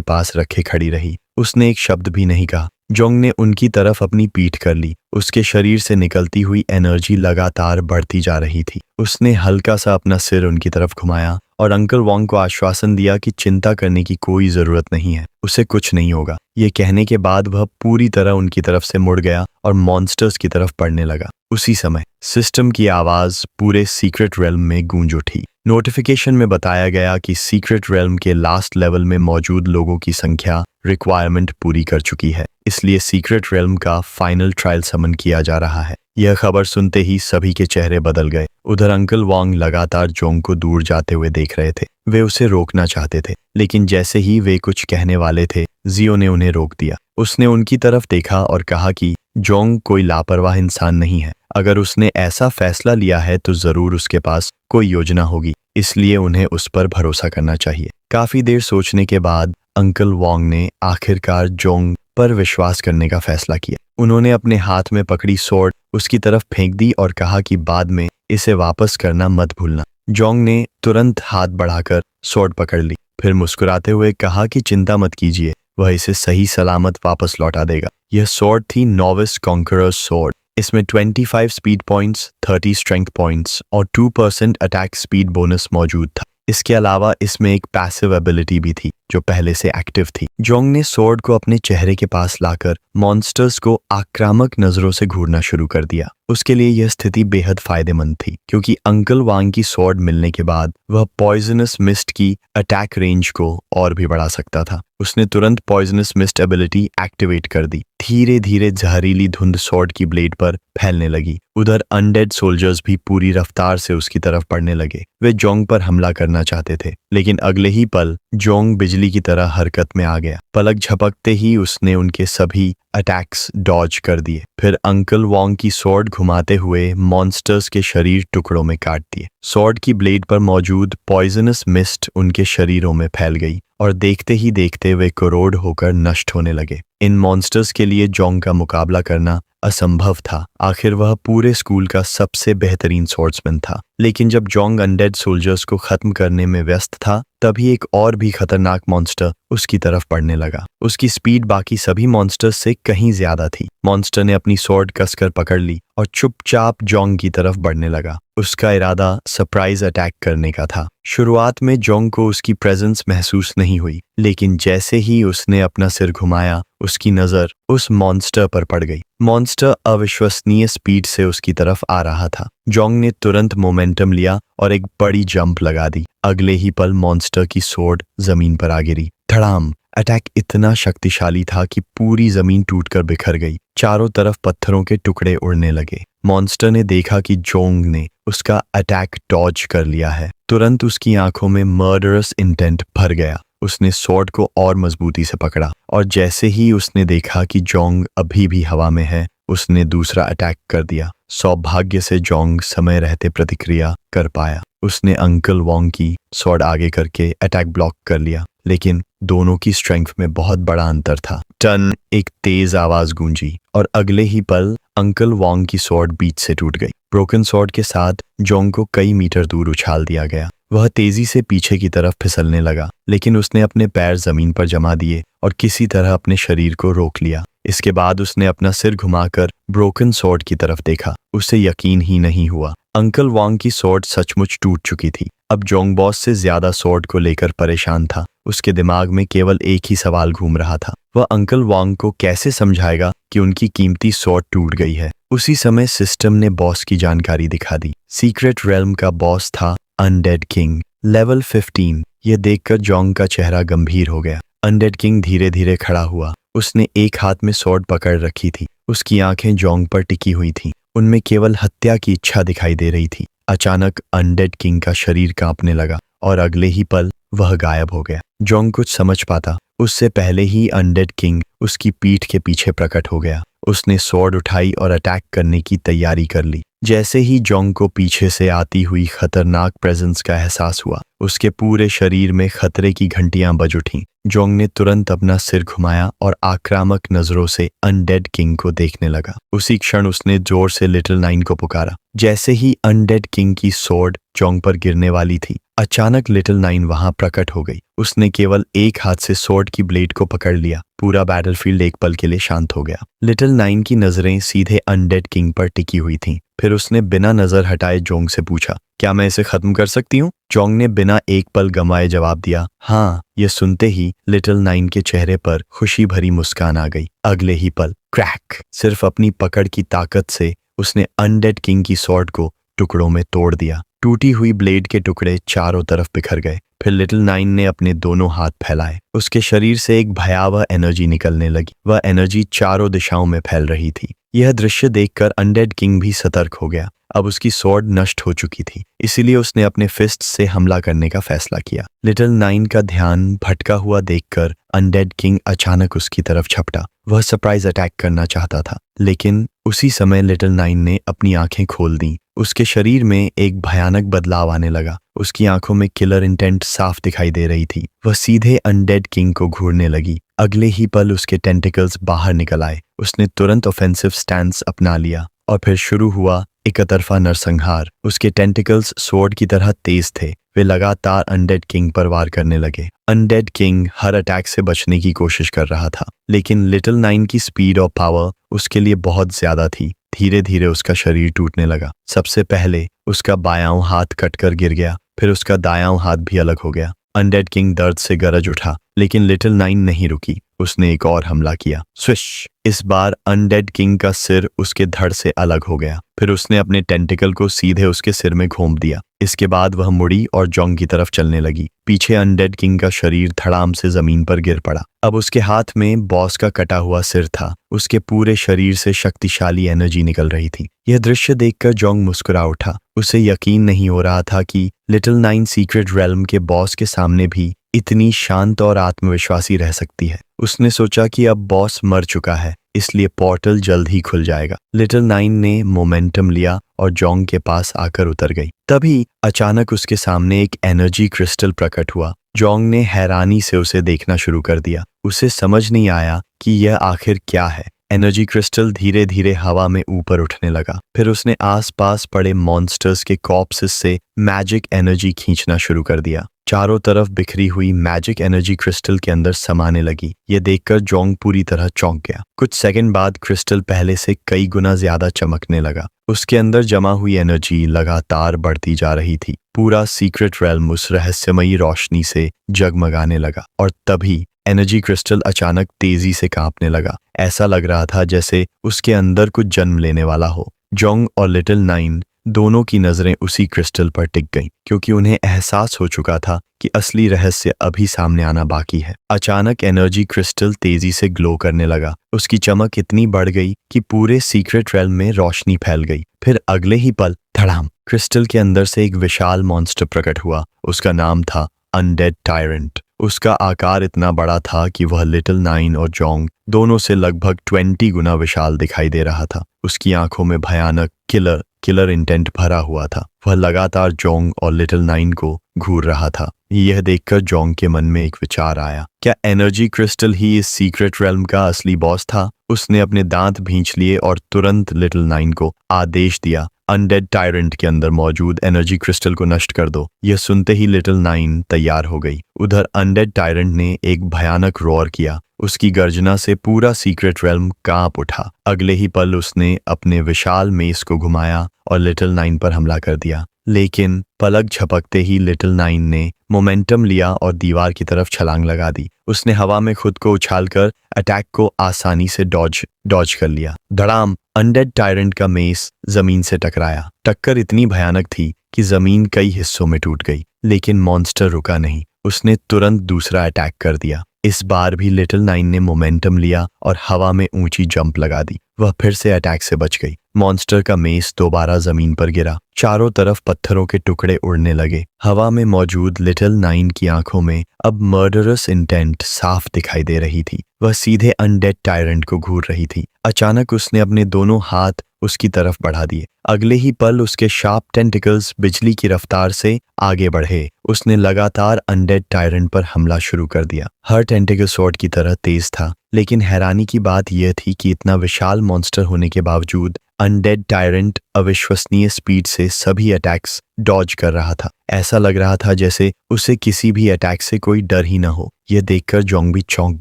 पास रखे खड़ी रही। उसने एक शब्द भी नहीं कहा। जोंग ने उनकी तरफ अपनी पीठ कर ली। उसके शरीर से निकलती हुई एनर्जी लगातार बढ़ती जा रही थी। उसने हल्का सा अपना सिर उनकी तरफ घुमाया और अंकल वांग को आश्वासन दिया कि चिंता करने की कोई जरूरत नहीं है, उसे कुछ नहीं होगा। ये कहने के बाद वह पूरी तरह उनकी तरफ से मुड़ गया और मॉन्स्टर्स की तरफ बढ़ने लगा। उसी समय सिस्टम की आवाज पूरे सीक्रेट रेल्म में गूंज उठी। नोटिफिकेशन में बताया गया कि सीक्रेट रेल्म के लास्ट लेवल में मौजूद लोगों की संख्या रिक्वायरमेंट पूरी कर चुकी है, इसलिए सीक्रेट रेल्म का फाइनल ट्रायल समन किया जा रहा है। यह खबर सुनते ही सभी के चेहरे बदल गए। उधर अंकल वांग लगातार जोंग को दूर जाते हुए देख रहे थे। वे उसे रोकना चाहते थे, लेकिन जैसे ही वे कुछ कहने वाले थे, जियो ने उन्हें रोक दिया। उसने उनकी तरफ देखा और कहा कि जोंग कोई लापरवाह इंसान नहीं है। अगर उसने ऐसा फैसला लिया है तो जरूर उसके पास कोई योजना होगी, इसलिए उन्हें उस पर भरोसा करना चाहिए। काफी देर सोचने के बाद अंकल वांग ने आखिरकार जोंग पर विश्वास करने का फैसला किया। उन्होंने अपने हाथ में पकड़ी स्वॉर्ड उसकी तरफ फेंक दी और कहा कि बाद में इसे वापस करना मत भूलना। जोंग ने तुरंत हाथ बढ़ाकर स्वॉर्ड पकड़ ली, फिर मुस्कुराते हुए कहा कि चिंता मत कीजिए, वह इसे सही सलामत वापस लौटा देगा। यह स्वॉर्ड थी नोविस कॉन्करर्स स्वॉर्ड। इसमें 25 स्पीड पॉइंट्स, 30 स्ट्रेंथ पॉइंट्स और 2% अटैक स्पीड बोनस मौजूद था। इसके अलावा इसमें एक पैसिव एबिलिटी भी थी जो पहले से एक्टिव थी। जोंग ने स्वॉर्ड को अपने चेहरे के पास लाकर मॉन्स्टर्स को आक्रामक नजरों से घूरना शुरू कर दिया। उसके लिए यह स्थिति बेहद फायदेमंद थी, क्योंकि अंकल वांग की स्वॉर्ड मिलने के बाद वह पॉइजनस मिस्ट की अटैक रेंज को और भी बढ़ा सकता था। उसने तुरंत पॉइजनस मिस्ट एबिलिटी एक्टिवेट कर दी। धीरे धीरे जहरीली धुंध स्वॉर्ड की ब्लेड पर फैलने लगी। उधर अनडेड सोल्जर्स भी पूरी रफ्तार से उसकी तरफ बढ़ने लगे। वे जोंग पर हमला करना चाहते थे, लेकिन अगले ही पल जोंग बिजली की तरह हरकत में आ गया। पलक झपकते ही उसने उनके सभी अटैक्स डॉज कर दिए। फिर अंकल वांग की स्वॉर्ड घुमाते हुए मॉन्स्टर्स के शरीर टुकड़ों में काट दिए। स्वॉर्ड की ब्लेड पर मौजूद पॉइजनस मिस्ट उनके शरीरों में फैल गई और देखते ही देखते वे करोड़ होकर नष्ट होने लगे। इन मॉन्स्टर्स के लिए जोंग का मुकाबला करना असंभव था। आखिर वह पूरे स्कूल का सबसे बेहतरीन स्वॉर्ड्समैन था। लेकिन जब जोंग अनडेड सोल्जर्स को खत्म करने में व्यस्त था, तभी एक और भी खतरनाक मॉन्स्टर उसकी तरफ बढ़ने लगा। उसकी स्पीड बाकी सभी मॉन्स्टर्स से कहीं ज्यादा थी। मॉन्स्टर ने अपनी स्वॉर्ड कसकर पकड़ ली और चुपचाप जोंग की तरफ बढ़ने लगा। उसका इरादा सरप्राइज अटैक करने का था। शुरुआत में जोंग को उसकी प्रेजेंस महसूस नहीं हुई, लेकिन जैसे ही उसने अपना सिर घुमाया, उसकी नजर उस मॉन्स्टर पर पड़ गई। मॉन्स्टर अविश्वसनीय स्पीड से उसकी तरफ आ रहा था। जोंग ने तुरंत मोमेंटम लिया और एक बड़ी जंप लगा दी। अगले ही पल मॉन्स्टर की स्वॉर्ड जमीन पर आ गिरी। धड़ाम! अटैक इतना शक्तिशाली था कि पूरी जमीन टूटकर बिखर गई। चारों तरफ पत्थरों के टुकड़े उड़ने लगे। मॉन्स्टर ने देखा कि जोंग ने उसका अटैक डॉज कर लिया है। तुरंत उसकी आंखों में मर्डरस इंटेंट भर गया। उसने स्वॉर्ड को और मजबूती से पकड़ा और जैसे ही उसने देखा कि जोंग अभी भी हवा में है, उसने दूसरा अटैक कर दिया। सौभाग्य से जोंग समय रहते प्रतिक्रिया कर पाया। उसने अंकल वांग की स्वॉर्ड आगे करके अटैक ब्लॉक कर लिया, लेकिन दोनों की स्ट्रेंथ में बहुत बड़ा अंतर था। टन! एक तेज आवाज गूंजी और अगले ही पल अंकल वांग की स्वॉर्ड बीच से टूट गई। ब्रोकन स्वॉर्ड के साथ जोंग को कई मीटर दूर उछाल दिया गया। वह तेजी से पीछे की तरफ फिसलने लगा, लेकिन उसने अपने पैर जमीन पर जमा दिए और किसी तरह अपने शरीर को रोक लिया। इसके बाद उसने अपना सिर घुमाकर ब्रोकन स्वॉर्ड की तरफ देखा। उसे यकीन ही नहीं हुआ। अंकल वांग की स्वॉर्ड सचमुच टूट चुकी थी। अब जोंग बॉस से ज्यादा स्वॉर्ड को लेकर परेशान था। उसके दिमाग में केवल एक ही सवाल घूम रहा था, वह अंकल वांग को कैसे समझाएगा कि उनकी कीमती स्वॉर्ड टूट गई है। उसी समय सिस्टम ने बॉस की जानकारी दिखा दी। सीक्रेट रेल्म का बॉस था अनडेड किंग, लेवल 15। यह देखकर जोंग का चेहरा गंभीर हो गया। अनडेड किंग धीरे धीरे खड़ा हुआ। उसने एक हाथ में स्वॉर्ड पकड़ रखी थी। उसकी आंखें जोंग पर टिकी हुई थीं। उनमें केवल हत्या की इच्छा दिखाई दे रही थी। अचानक अनडेड किंग का शरीर कांपने लगा और अगले ही पल वह गायब हो गया। जोंग कुछ समझ पाता उससे पहले ही अनडेड किंग उसकी पीठ के पीछे प्रकट हो गया। उसने स्वॉर्ड उठाई और अटैक करने की तैयारी कर ली। जैसे ही जोंग को पीछे से आती हुई खतरनाक प्रेजेंस का एहसास हुआ, उसके पूरे शरीर में खतरे की घंटियां बज उठीं। जोंग ने तुरंत अपना सिर घुमाया और आक्रामक नजरों से अनडेड किंग को देखने लगा। उसी क्षण उसने जोर से लिटिल नाइन को पुकारा। जैसे ही अनडेड किंग की स्वॉर्ड जोंग पर गिरने वाली थी, अचानक लिटिल नाइन वहां प्रकट हो गई। उसने केवल एक हाथ से स्वॉर्ड की ब्लेड को पकड़ लिया। पूरा बैटलफील्ड एक पल के लिए शांत हो गया। लिटिल नाइन की नजरें सीधे अनडेड किंग पर टिकी हुई थीं। फिर उसने बिना नजर हटाए जोंग से पूछा, क्या मैं इसे खत्म कर सकती हूँ? जोंग ने बिना एक पल गंवाए जवाब दिया, हाँ। यह सुनते ही लिटिल नाइन के चेहरे पर खुशी भरी मुस्कान आ गई। अगले ही पल क्रैक, सिर्फ अपनी पकड़ की ताकत से उसने अनडेड किंग की स्वॉर्ड को टुकड़ों में तोड़ दिया। टूटी हुई ब्लेड के टुकड़े चारों तरफ बिखर गए। फिर लिटिल नाइन ने अपने दोनों हाथ फैलाए। उसके शरीर से एक भयावह एनर्जी निकलने लगी। वह एनर्जी चारों दिशाओं में फैल रही थी। यह दृश्य देखकर अनडेड किंग भी सतर्क हो गया। अब उसकी स्वॉर्ड नष्ट हो चुकी थी, इसीलिए उसने अपने फिस्ट से हमला करने का फैसला किया। लिटिल नाइन का ध्यान भटका हुआ देखकर अनडेड किंग अचानक उसकी तरफ झपटा। वह सरप्राइज अटैक करना चाहता था, लेकिन उसी समय लिटिल नाइन ने अपनी आंखें खोल दी। उसके शरीर में एक भयानक बदलाव आने लगा। उसकी आंखों में किलर इंटेंट साफ दिखाई दे रही थी। वह सीधे अनडेड किंग को घूरने लगी। अगले ही पल उसके टेंटिकल्स बाहर निकल आए। उसने तुरंत ऑफेंसिव स्टैंस अपना लिया और फिर शुरू हुआ एकतरफा नरसंहार। उसके टेंटिकल्स स्वॉर्ड की तरह तेज थे। वे लगातार अनडेड किंग पर वार करने लगे। अनडेड किंग हर अटैक से बचने की कोशिश कर रहा था, लेकिन लिटिल नाइन की स्पीड और पावर उसके लिए बहुत ज्यादा थी। धीरे धीरे उसका शरीर टूटने लगा। सबसे पहले उसका बायां हाथ कटकर गिर गया, फिर उसका दायां हाथ भी अलग हो गया। अनडेड किंग दर्द से गरज उठा, लेकिन लिटिल नाइन नहीं रुकी। उसने एक और हमला किया। स्विश! इस बार अनडेड किंग का सिर उसके धड़ से अलग हो गया। फिर उसने अपने टेंटिकल को सीधे उसके सिर में घोंप दिया। इसके बाद वह मुड़ी और जोंग की तरफ चलने लगी। पीछे अनडेड किंग का शरीर धड़ाम से जमीन पर गिर पड़ा। अब उसके हाथ में बॉस का कटा हुआ सिर था। उसके पूरे शरीर से शक्तिशाली एनर्जी निकल रही थी। यह दृश्य देखकर जोंग मुस्कुरा उठा। उसे यकीन नहीं हो रहा था कि लिटिल नाइन सीक्रेट रेल्म के बॉस के सामने भी इतनी शांत और आत्मविश्वासी रह सकती है। उसने सोचा कि अब बॉस मर चुका है, इसलिए पोर्टल जल्द ही खुल जाएगा। लिटिल नाइन ने मोमेंटम लिया और जोंग के पास आकर उतर गई। तभी अचानक उसके सामने एक एनर्जी क्रिस्टल प्रकट हुआ। जोंग ने हैरानी से उसे देखना शुरू कर दिया। उसे समझ नहीं आया कि यह आखिर क्या है। एनर्जी क्रिस्टल धीरे धीरे हवा में ऊपर उठने लगा। फिर उसने आसपास पड़े मॉन्स्टर्स के कॉर्प्सेस से मैजिक एनर्जी खींचना शुरू कर दिया। चारों तरफ बिखरी हुई मैजिक एनर्जी क्रिस्टल के अंदर समाने लगी। यह देखकर जोंग पूरी तरह चौंक गया। कुछ सेकंड बाद क्रिस्टल पहले से कई गुना ज्यादा चमकने लगा। उसके अंदर जमा हुई एनर्जी लगातार बढ़ती जा रही थी। पूरा सीक्रेट रेल्म उस रहस्यमयी रोशनी से जगमगाने लगा और तभी एनर्जी क्रिस्टल अचानक तेजी से कांपने लगा। ऐसा लग रहा था जैसे उसके अंदर कुछ जन्म लेने वाला हो। जोंग और लिटिल नाइन दोनों की नजरें उसी क्रिस्टल पर टिक गईं, क्योंकि उन्हें एहसास हो चुका था कि असली रहस्य अभी सामने आना बाकी है। अचानक एनर्जी क्रिस्टल तेजी से ग्लो करने लगा। उसकी चमक इतनी बढ़ गई कि पूरे सीक्रेट रेल्म में रोशनी फैल गई। फिर अगले ही पल धड़ाम, क्रिस्टल के अंदर से एक विशाल मॉन्स्टर प्रकट हुआ। उसका नाम था अनडेड टायरेंट। उसका आकार इतना बड़ा था कि वह लिटिल नाइन और जोंग दोनों से लगभग 20 गुना विशाल दिखाई दे रहा था। उसकी आंखों में भयानक किलर किलर इंटेंट भरा हुआ था। वह लगातार जोंग और लिटिल नाइन को घूर रहा था। यह देखकर जोंग के मन में एक विचार आया, क्या एनर्जी क्रिस्टल ही इस सीक्रेट रेल्म का असली बॉस था? उसने अपने दांत भींच लिए और तुरंत लिटिल नाइन को आदेश दिया, अनडेड टायरेंट के अंदर मौजूद एनर्जी क्रिस्टल को नष्ट कर दो। यह सुनते ही लिटिल नाइन तैयार हो गई। उधर अनडेड टायरेंट ने एक भयानक रोर किया। उसकी गर्जना से पूरा सीक्रेट रेल्म कांप उठा। अगले ही पल उसने अपने विशाल मेस को घुमाया और लिटिल नाइन पर हमला कर दिया। लेकिन पलक झपकते ही लिटिल नाइन ने मोमेंटम लिया और दीवार की तरफ छलांग लगा दी। उसने हवा में खुद को उछालकर अटैक को आसानी से डॉज कर लिया। धड़ाम! अनडेड टायरेंट का मेस जमीन से टकराया। टक्कर इतनी भयानक थी कि जमीन कई हिस्सों में टूट गई। लेकिन मॉन्स्टर रुका नहीं। उसने तुरंत दूसरा अटैक कर दिया। इस बार भी लिटिल नाइन ने मोमेंटम लिया और हवा में ऊंची जंप लगा दी। वह फिर से अटैक से बच गई। मॉन्स्टर का मेस दोबारा जमीन पर गिरा। चारों तरफ पत्थरों के टुकड़े उड़ने लगे। हवा में मौजूद लिटिल नाइन की आंखों में अब मर्डरस इंटेंट साफ दिखाई दे रही थी। वह सीधे अनडेड टायरेंट को घूर रही थी। अचानक उसने अपने दोनों हाथ उसकी तरफ बढ़ा दिए। अगले ही पल उसके शार्प टेंटिकल्स बिजली की रफ्तार से आगे बढ़े। उसने लगातार अनडेड टायरेंट पर हमला शुरू कर दिया। हर टेंटिकल स्वॉर्ड की तरह तेज था, लेकिन हैरानी की बात यह थी कि इतना विशाल मॉन्स्टर होने के बावजूद अनडेड टायरेंट अविश्वसनीय स्पीड से सभी अटैक्स डॉज कर रहा था। ऐसा लग रहा था जैसे उसे किसी भी अटैक से कोई डर ही न हो। यह देखकर जोंग भी चौंक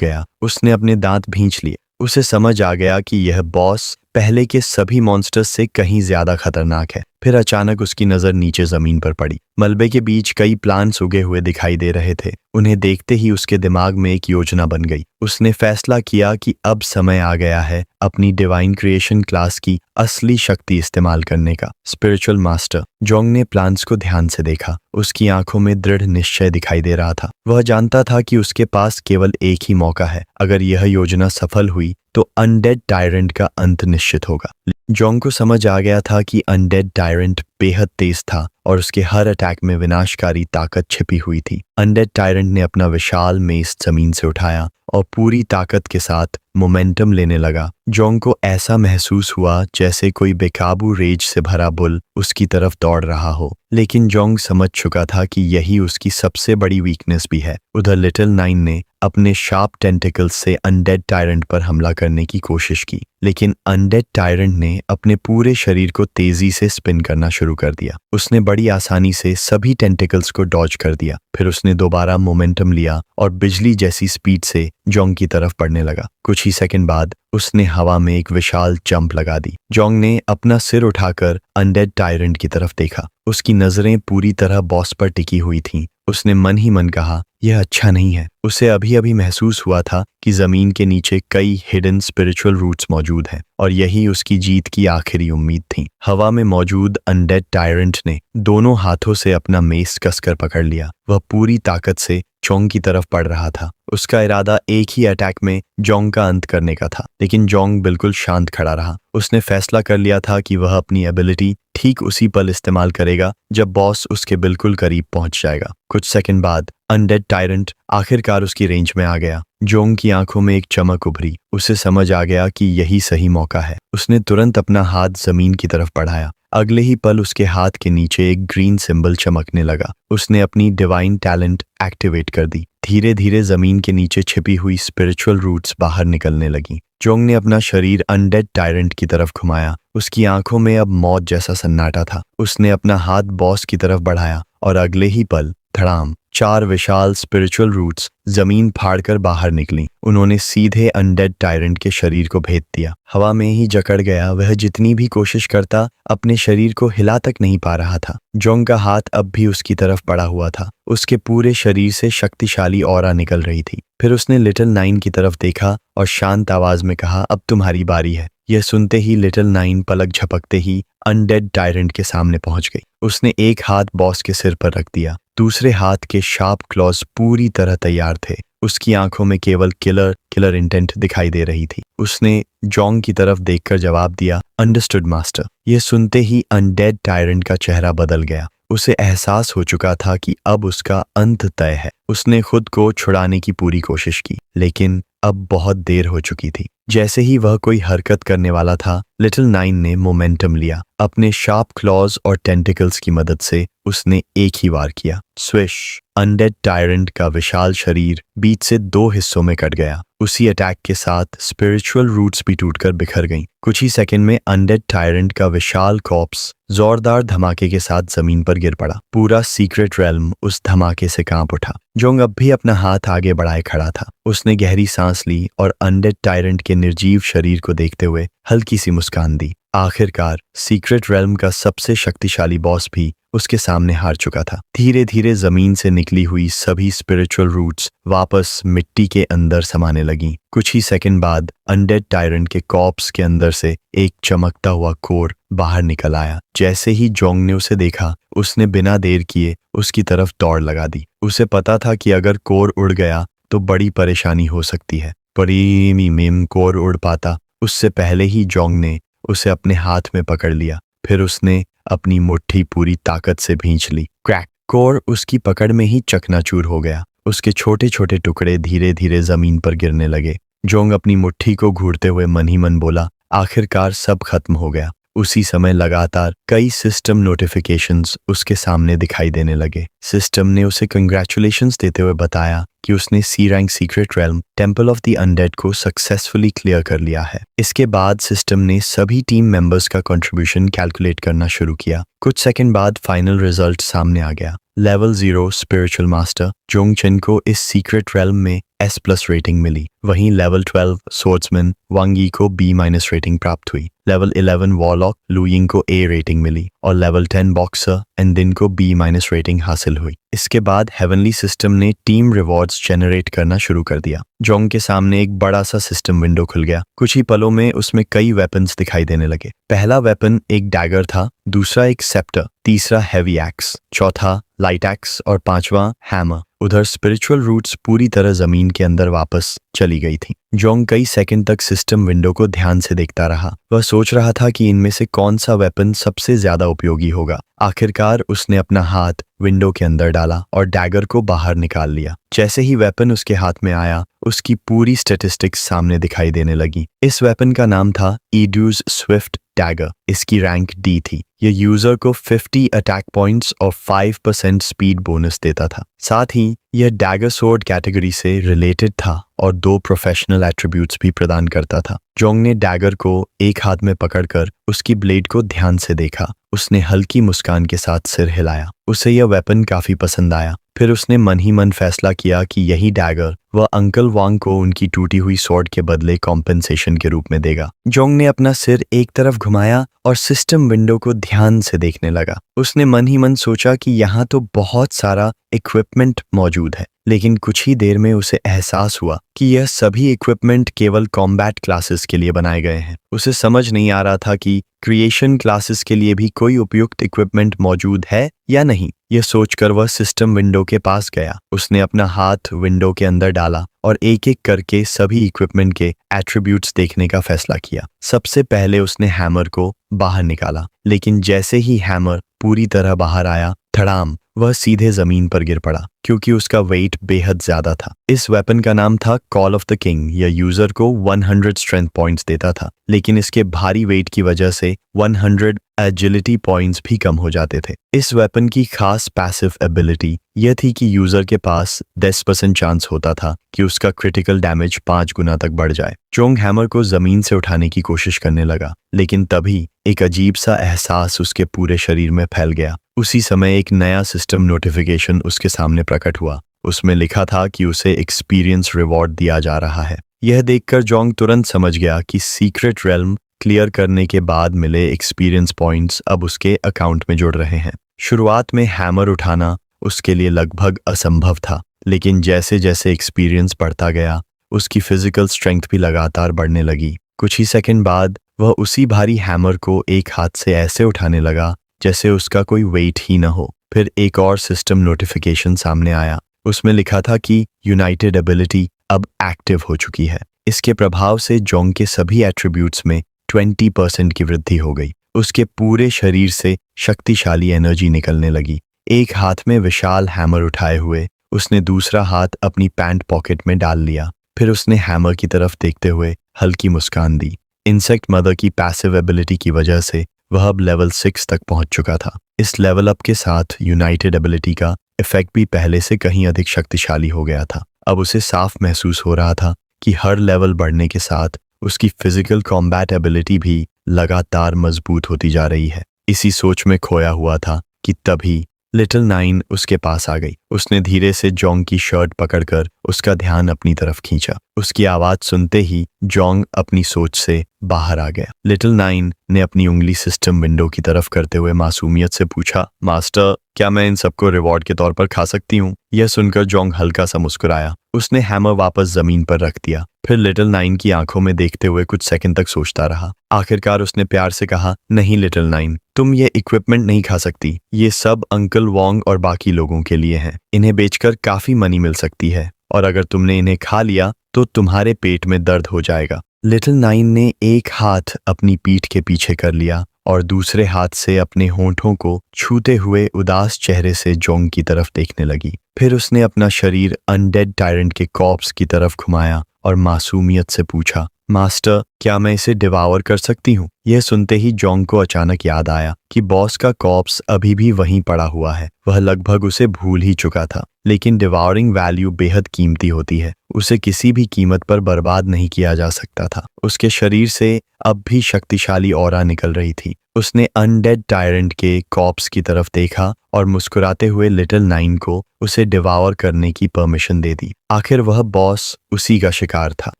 गया। उसने अपने दांत भींच लिए। उसे समझ आ गया कि यह बॉस पहले के सभी मॉन्स्टर्स से कहीं ज्यादा खतरनाक है। फिर अचानक उसकी नजर नीचे जमीन पर पड़ी। मलबे के बीच कई प्लांट्स उगे हुए दिखाई दे रहे थे। उन्हें देखते ही उसके दिमाग में एक योजना बन गई। उसने फैसला किया कि अब समय आ गया है अपनी डिवाइन क्रिएशन क्लास की असली शक्ति इस्तेमाल करने का। स्पिरिचुअल मास्टर जोंग ने प्लांट्स को ध्यान से देखा। उसकी आंखों में दृढ़ निश्चय दिखाई दे रहा था। वह जानता था कि उसके पास केवल एक ही मौका है। अगर यह योजना सफल हुई तो अनडेड टायरेंट का अंत निश्चित होगा। जोंग को समझ आ गया था कि अनडेड टायरेंट बेहद तेज था और उसके हर अटैक में विनाशकारी ताकत छिपी हुई थी। अनडेड टायरेंट ने अपना विशाल मेस जमीन से उठाया और पूरी ताकत के साथ मोमेंटम लेने लगा। जोंग को ऐसा महसूस हुआ जैसे कोई बेकाबू रेज से भरा बुल उसकी तरफ दौड़ रहा हो। लेकिन जोंग समझ चुका था कि यही उसकी सबसे बड़ी वीकनेस भी है। उधर लिटिल नाइन ने अपने शार्प टेंटिकल्स से अनडेड टायरेंट पर हमला करने की कोशिश की, लेकिन अनडेड टायरेंट ने अपने पूरे शरीर को तेजी से स्पिन करना शुरू कर दिया। उसने बड़ी आसानी से सभी टेंटिकल्स को डॉज कर दिया। फिर उसने दोबारा मोमेंटम लिया और बिजली जैसी स्पीड से जोंग की तरफ बढ़ने लगा। कुछ ही सेकंड बाद उसने हवा में एक विशाल जंप लगा दी। जोंग ने अपना सिर उठाकर अनडेड टायरेंट की तरफ देखा। उसकी नजरें पूरी तरह बॉस पर टिकी हुई थीं। उसने मन ही मन कहा, यह अच्छा नहीं है। उसे अभी अभी महसूस हुआ था कि जमीन के नीचे कई हिडन स्पिरिचुअल रूट्स मौजूद हैं और यही उसकी जीत की आखिरी उम्मीद थी। हवा में मौजूद अनडेड टायरेंट ने दोनों हाथों से अपना मेस कसकर पकड़ लिया। वह पूरी ताकत से जोंग की तरफ बढ़ रहा था। उसका इरादा एक ही अटैक में जोंग का अंत करने का था, लेकिन जोंग बिल्कुल शांत खड़ा रहा। उसने फैसला कर लिया था कि वह अपनी एबिलिटी ठीक उसी पल इस्तेमाल करेगा जब बॉस उसके बिल्कुल करीब पहुंच जाएगा। कुछ सेकंड बाद अनडेड टायरेंट आखिरकार उसकी रेंज में आ गया। जोंग की आंखों में एक चमक उभरी। उसे समझ आ गया कि यही सही मौका है। उसने तुरंत अपना हाथ जमीन की तरफ बढ़ाया। अगले ही पल उसके हाथ के नीचे एक ग्रीन सिंबल चमकने लगा। उसने अपनी डिवाइन टैलेंट एक्टिवेट कर दी। धीरे धीरे जमीन के नीचे छिपी हुई स्पिरिचुअल रूट्स बाहर निकलने लगी। जोंग ने अपना शरीर अनडेड टायरेंट की तरफ घुमाया। उसकी आंखों में अब मौत जैसा सन्नाटा था। उसने अपना हाथ बॉस की तरफ बढ़ाया और अगले ही पल धड़ाम 4 विशाल स्पिरिचुअल रूट्स जमीन फाड़कर बाहर निकली। उन्होंने सीधे अनडेड टायरेंट के शरीर को भेद दिया। हवा में ही जकड़ गया। वह जितनी भी कोशिश करता अपने शरीर को हिला तक नहीं पा रहा था। जोंग का हाथ अब भी उसकी तरफ बढ़ा हुआ था। उसके पूरे शरीर से शक्तिशाली ऑरा निकल रही थी। फिर उसने लिटिल नाइन की तरफ देखा और शांत आवाज में कहा, अब तुम्हारी बारी है। यह सुनते ही लिटिल नाइन पलक झपकते ही अनडेड टायरेंट के सामने पहुंच गई। उसने एक हाथ बॉस के सिर पर रख दिया। दूसरे हाथ के शार्प क्लॉज पूरी तरह तैयार थे। उसकी आंखों में केवल किलर इंटेंट दिखाई दे रही थी। उसने जोंग की तरफ देखकर जवाब दिया, अंडरस्टूड मास्टर। यह सुनते ही अनडेड टायरेंट का चेहरा बदल गया। उसे एहसास हो चुका था कि अब उसका अंत तय है। उसने खुद को छुड़ाने की पूरी कोशिश की, लेकिन अब बहुत देर हो चुकी थी। जैसे ही वह कोई हरकत करने वाला था, लिटिल नाइन ने मोमेंटम लिया। अपने शार्प क्लॉज और टेंटिकल्स की मदद से उसने एक ही वार किया। स्विश! अनडेड टायरेंट का विशाल शरीर बीच से 2 हिस्सों में कट गया। उसी अटैक के साथ स्पिरिचुअल रूट्स भी टूटकर बिखर गईं। कुछ ही सेकंड में अनडेड टायरेंट का विशाल कॉर्प्स जोरदार धमाके के साथ जमीन पर गिर पड़ा। पूरा सीक्रेट रेल्म उस धमाके से कांप उठा। जोंग अब भी अपना हाथ आगे बढ़ाए खड़ा था। उसने गहरी सांस ली और अनडेड टायरेंट के निर्जीव शरीर को देखते हुए हल्की सी मुस्कान दी। आखिरकार सीक्रेट रेल्म का सबसे शक्तिशाली बॉस भी उसके सामने हार चुका था। धीरे धीरे जमीन से निकली हुई सभी स्पिरिचुअल रूट्स वापस मिट्टी के अंदर समाने लगीं। कुछ ही सेकंड बाद अनडेड टायरेंट के कॉर्प्स के अंदर से एक चमकता हुआ कोर बाहर निकल आया। जैसे ही जोंग ने उसे देखा, उसने बिना देर किए उसकी तरफ दौड़ लगा दी। उसे पता था कि अगर कोर उड़ गया तो बड़ी परेशानी हो सकती है। पर कोर उड़ पाता उससे पहले ही जोंग ने उसे अपने हाथ में पकड़ लिया। फिर उसने अपनी मुट्ठी पूरी ताकत से भींच ली। क्रैक! कोर उसकी पकड़ में ही चकनाचूर हो गया। उसके छोटे छोटे टुकड़े धीरे धीरे जमीन पर गिरने लगे। जोंग अपनी मुट्ठी को घूरते हुए मन ही मन बोला, आखिरकार सब खत्म हो गया। उसी समय लगातार कई सिस्टम नोटिफिकेशंस उसके सामने दिखाई देने लगे। सिस्टम ने उसे कंग्रेचुलेशंस देते हुए बताया कि उसने C rank secret realm temple of the undead को सक्सेसफुली क्लियर कर लिया है। इसके बाद सिस्टम ने सभी टीम मेंबर्स का कंट्रीब्यूशन कैलकुलेट करना शुरू किया। कुछ सेकंड बाद फाइनल रिजल्ट सामने आ गया। Level 0 spiritual master Jong chain को इस सीक्रेट रेल्म में S+ रेटिंग मिली। वहीं लेवल 12 स्वॉर्ड्समैन वांग यी को B- रेटिंग प्राप्त हुई। लेवल 11 वॉरलॉक लू यिंग को A रेटिंग मिली और लेवल 10 बॉक्सर एंडिन को B- रेटिंग हासिल हुई। इसके बाद हेवनली सिस्टम ने टीम रिवॉर्ड्स जनरेट करना शुरू कर दिया। जोंग के सामने एक बड़ा सा सिस्टम विंडो खुल गया। कुछ ही पलों में उसमें कई वेपन्स दिखाई देने लगे। पहला वेपन एक डैगर था, दूसरा एक सेप्टर, तीसरा हैवी एक्स, चौथा लाइट एक्स और पांचवा हैमर। उधर स्पिरिचुअल रूट्स पूरी तरह जमीन के अंदर वापस चली गई थी। जोंग कई सेकंड तक सिस्टम विंडो को ध्यान से देखता रहा। वह सोच रहा था कि इनमें से कौन सा वेपन सबसे ज्यादा उपयोगी होगा। आखिरकार उसने अपना हाथ विंडो के अंदर डाला और डैगर को बाहर निकाल लिया। जैसे ही वेपन उसके हाथ में आया, उसकी पूरी स्टैटिस्टिक्स सामने दिखाई देने लगी। इस वेपन का नाम था ईड्यूज स्विफ्ट डैगर। इसकी रैंक D थी। यह यूजर को 50 अटैक पॉइंट्स और 5% स्पीड बोनस देता था। साथ ही यह डैगर सोर्ड कैटेगरी से रिलेटेड था और 2 प्रोफेशनल एट्रीब्यूट्स भी प्रदान करता था। जोंग ने डैगर को एक हाथ में पकड़कर उसकी ब्लेड को ध्यान से देखा। उसने हल्की मुस्कान के साथ सिर हिलाया। उसे यह वेपन काफी पसंद आया। फिर उसने मन ही मन फैसला किया कि यही डैगर वह अंकल वांग को उनकी टूटी हुई स्वॉर्ड के बदले कॉम्पेंसेशन के रूप में देगा। जोंग ने अपना सिर एक तरफ घुमाया और सिस्टम विंडो को ध्यान से देखने लगा। उसने मन ही मन सोचा कि यहाँ तो बहुत सारा इक्विपमेंट मौजूद है, लेकिन कुछ ही देर में उसे एहसास हुआ कि यह सभी इक्विपमेंट केवल कॉम्बैट क्लासेस के लिए बनाए गए हैं। उसे समझ नहीं आ रहा था कि क्रिएशन क्लासेस के लिए भी कोई उपयुक्त इक्विपमेंट मौजूद है या नहीं। यह सोचकर वह सिस्टम विंडो के पास गया। उसने अपना हाथ विंडो के अंदर डाला और एक एक करके सभी इक्विपमेंट के एट्रीब्यूट्स देखने का फैसला किया। सबसे पहले उसने हैमर को बाहर निकाला, लेकिन जैसे ही हैमर पूरी तरह बाहर आया, धड़ाम, वह सीधे जमीन पर गिर पड़ा क्योंकि उसका वेट बेहद ज्यादा था। इस वेपन का नाम था कॉल ऑफ द किंग। यह यूजर को 100 स्ट्रेंथ पॉइंट्स देता था, लेकिन इसके भारी वेट की वजह से 100 एजिलिटी पॉइंट्स भी कम हो जाते थे। इस वेपन की खास पैसिव एबिलिटी यह थी कि यूजर के पास 10% चांस होता था कि उसका क्रिटिकल डैमेज 5 गुना तक बढ़ जाए। जोंग हैमर को जमीन से उठाने की कोशिश करने लगा, लेकिन तभी एक अजीब सा एहसास उसके पूरे शरीर में फैल गया। उसी समय एक नया सिस्टम नोटिफिकेशन उसके सामने प्रकट हुआ। उसमें लिखा था कि उसे एक्सपीरियंस रिवॉर्ड दिया जा रहा है। यह देखकर जोंग तुरंत समझ गया कि सीक्रेट रेल्म क्लियर करने के बाद मिले एक्सपीरियंस पॉइंट्स अब उसके अकाउंट में जुड़ रहे हैं। शुरुआत में हैमर उठाना उसके लिए लगभग असंभव था, लेकिन जैसे जैसे एक्सपीरियंस बढ़ता गया, उसकी फिजिकल स्ट्रेंथ भी लगातार बढ़ने लगी। कुछ ही सेकंड बाद वह उसी भारी हैमर को एक हाथ से ऐसे उठाने लगा जैसे उसका कोई वेट ही न हो। फिर एक और सिस्टम नोटिफिकेशन सामने आया। उसमें लिखा था कि यूनाइटेड एबिलिटी अब एक्टिव हो चुकी है। इसके प्रभाव से जोंग के सभी एट्रीब्यूट्स में 20% की वृद्धि हो गई। उसके पूरे शरीर से शक्तिशाली एनर्जी निकलने लगी। एक हाथ में विशाल हैमर उठाए हुए उसने दूसरा हाथ अपनी पैंट पॉकेट में डाल लिया। फिर उसने हैमर की तरफ देखते हुए हल्की मुस्कान दी। इंसेक्ट मदर की पैसिव एबिलिटी की वजह से वह अब लेवल 6 तक पहुंच चुका था। इस लेवल अप के साथ यूनाइटेड एबिलिटी का इफेक्ट भी पहले से कहीं अधिक शक्तिशाली हो गया था। अब उसे साफ महसूस हो रहा था कि हर लेवल बढ़ने के साथ उसकी फिजिकल कॉम्बैट एबिलिटी भी लगातार मजबूत होती जा रही है। इसी सोच में खोया हुआ था कि तभी लिटिल नाइन उसके पास आ गई। उसने धीरे से जोंग की शर्ट पकड़कर उसका ध्यान अपनी तरफ खींचा। उसकी आवाज सुनते ही जोंग अपनी सोच से बाहर आ गया। लिटिल नाइन ने अपनी उंगली सिस्टम विंडो की तरफ करते हुए मासूमियत से पूछा, मास्टर, क्या मैं इन सबको रिवॉर्ड के तौर पर खा सकती हूँ? यह सुनकर जोंग हल्का सा मुस्कुराया। उसने हैमर वापस जमीन पर रख दिया। फिर लिटिल नाइन की आंखों में देखते हुए कुछ सेकंड तक सोचता रहा। आखिरकार उसने प्यार से कहा, नहीं लिटिल नाइन, तुम ये इक्विपमेंट नहीं खा सकती। ये सब अंकल वोंग और बाकी लोगों के लिए हैं। इन्हें बेचकर काफी मनी मिल सकती है, और अगर तुमने इन्हें खा लिया तो तुम्हारे पेट में दर्द हो जाएगा। लिटिल नाइन ने एक हाथ अपनी पीठ के पीछे कर लिया और दूसरे हाथ से अपने होंठों को छूते हुए उदास चेहरे से जोंग की तरफ देखने लगी। फिर उसने अपना शरीर अनडेड टायरेंट के कॉर्प्स की तरफ घुमाया और मासूमियत से पूछा, मास्टर, क्या मैं इसे डिवावर कर सकती हूँ? यह सुनते ही जोंग को अचानक याद आया कि बॉस का कॉर्प्स अभी भी वहीं पड़ा हुआ है। वह लगभग उसे भूल ही चुका था, लेकिन डिवावरिंग वैल्यू बेहद कीमती होती है। उसे किसी भी कीमत पर बर्बाद नहीं किया जा सकता था। उसके शरीर से अब भी शक्तिशाली ऑरा निकल रही थी। उसने अनडेड टायरेंट के कॉर्प्स की तरफ देखा और मुस्कुराते हुए लिटिल नाइन को उसे डिवावर करने की परमिशन दे दी। आखिर वह बॉस उसी का शिकार था।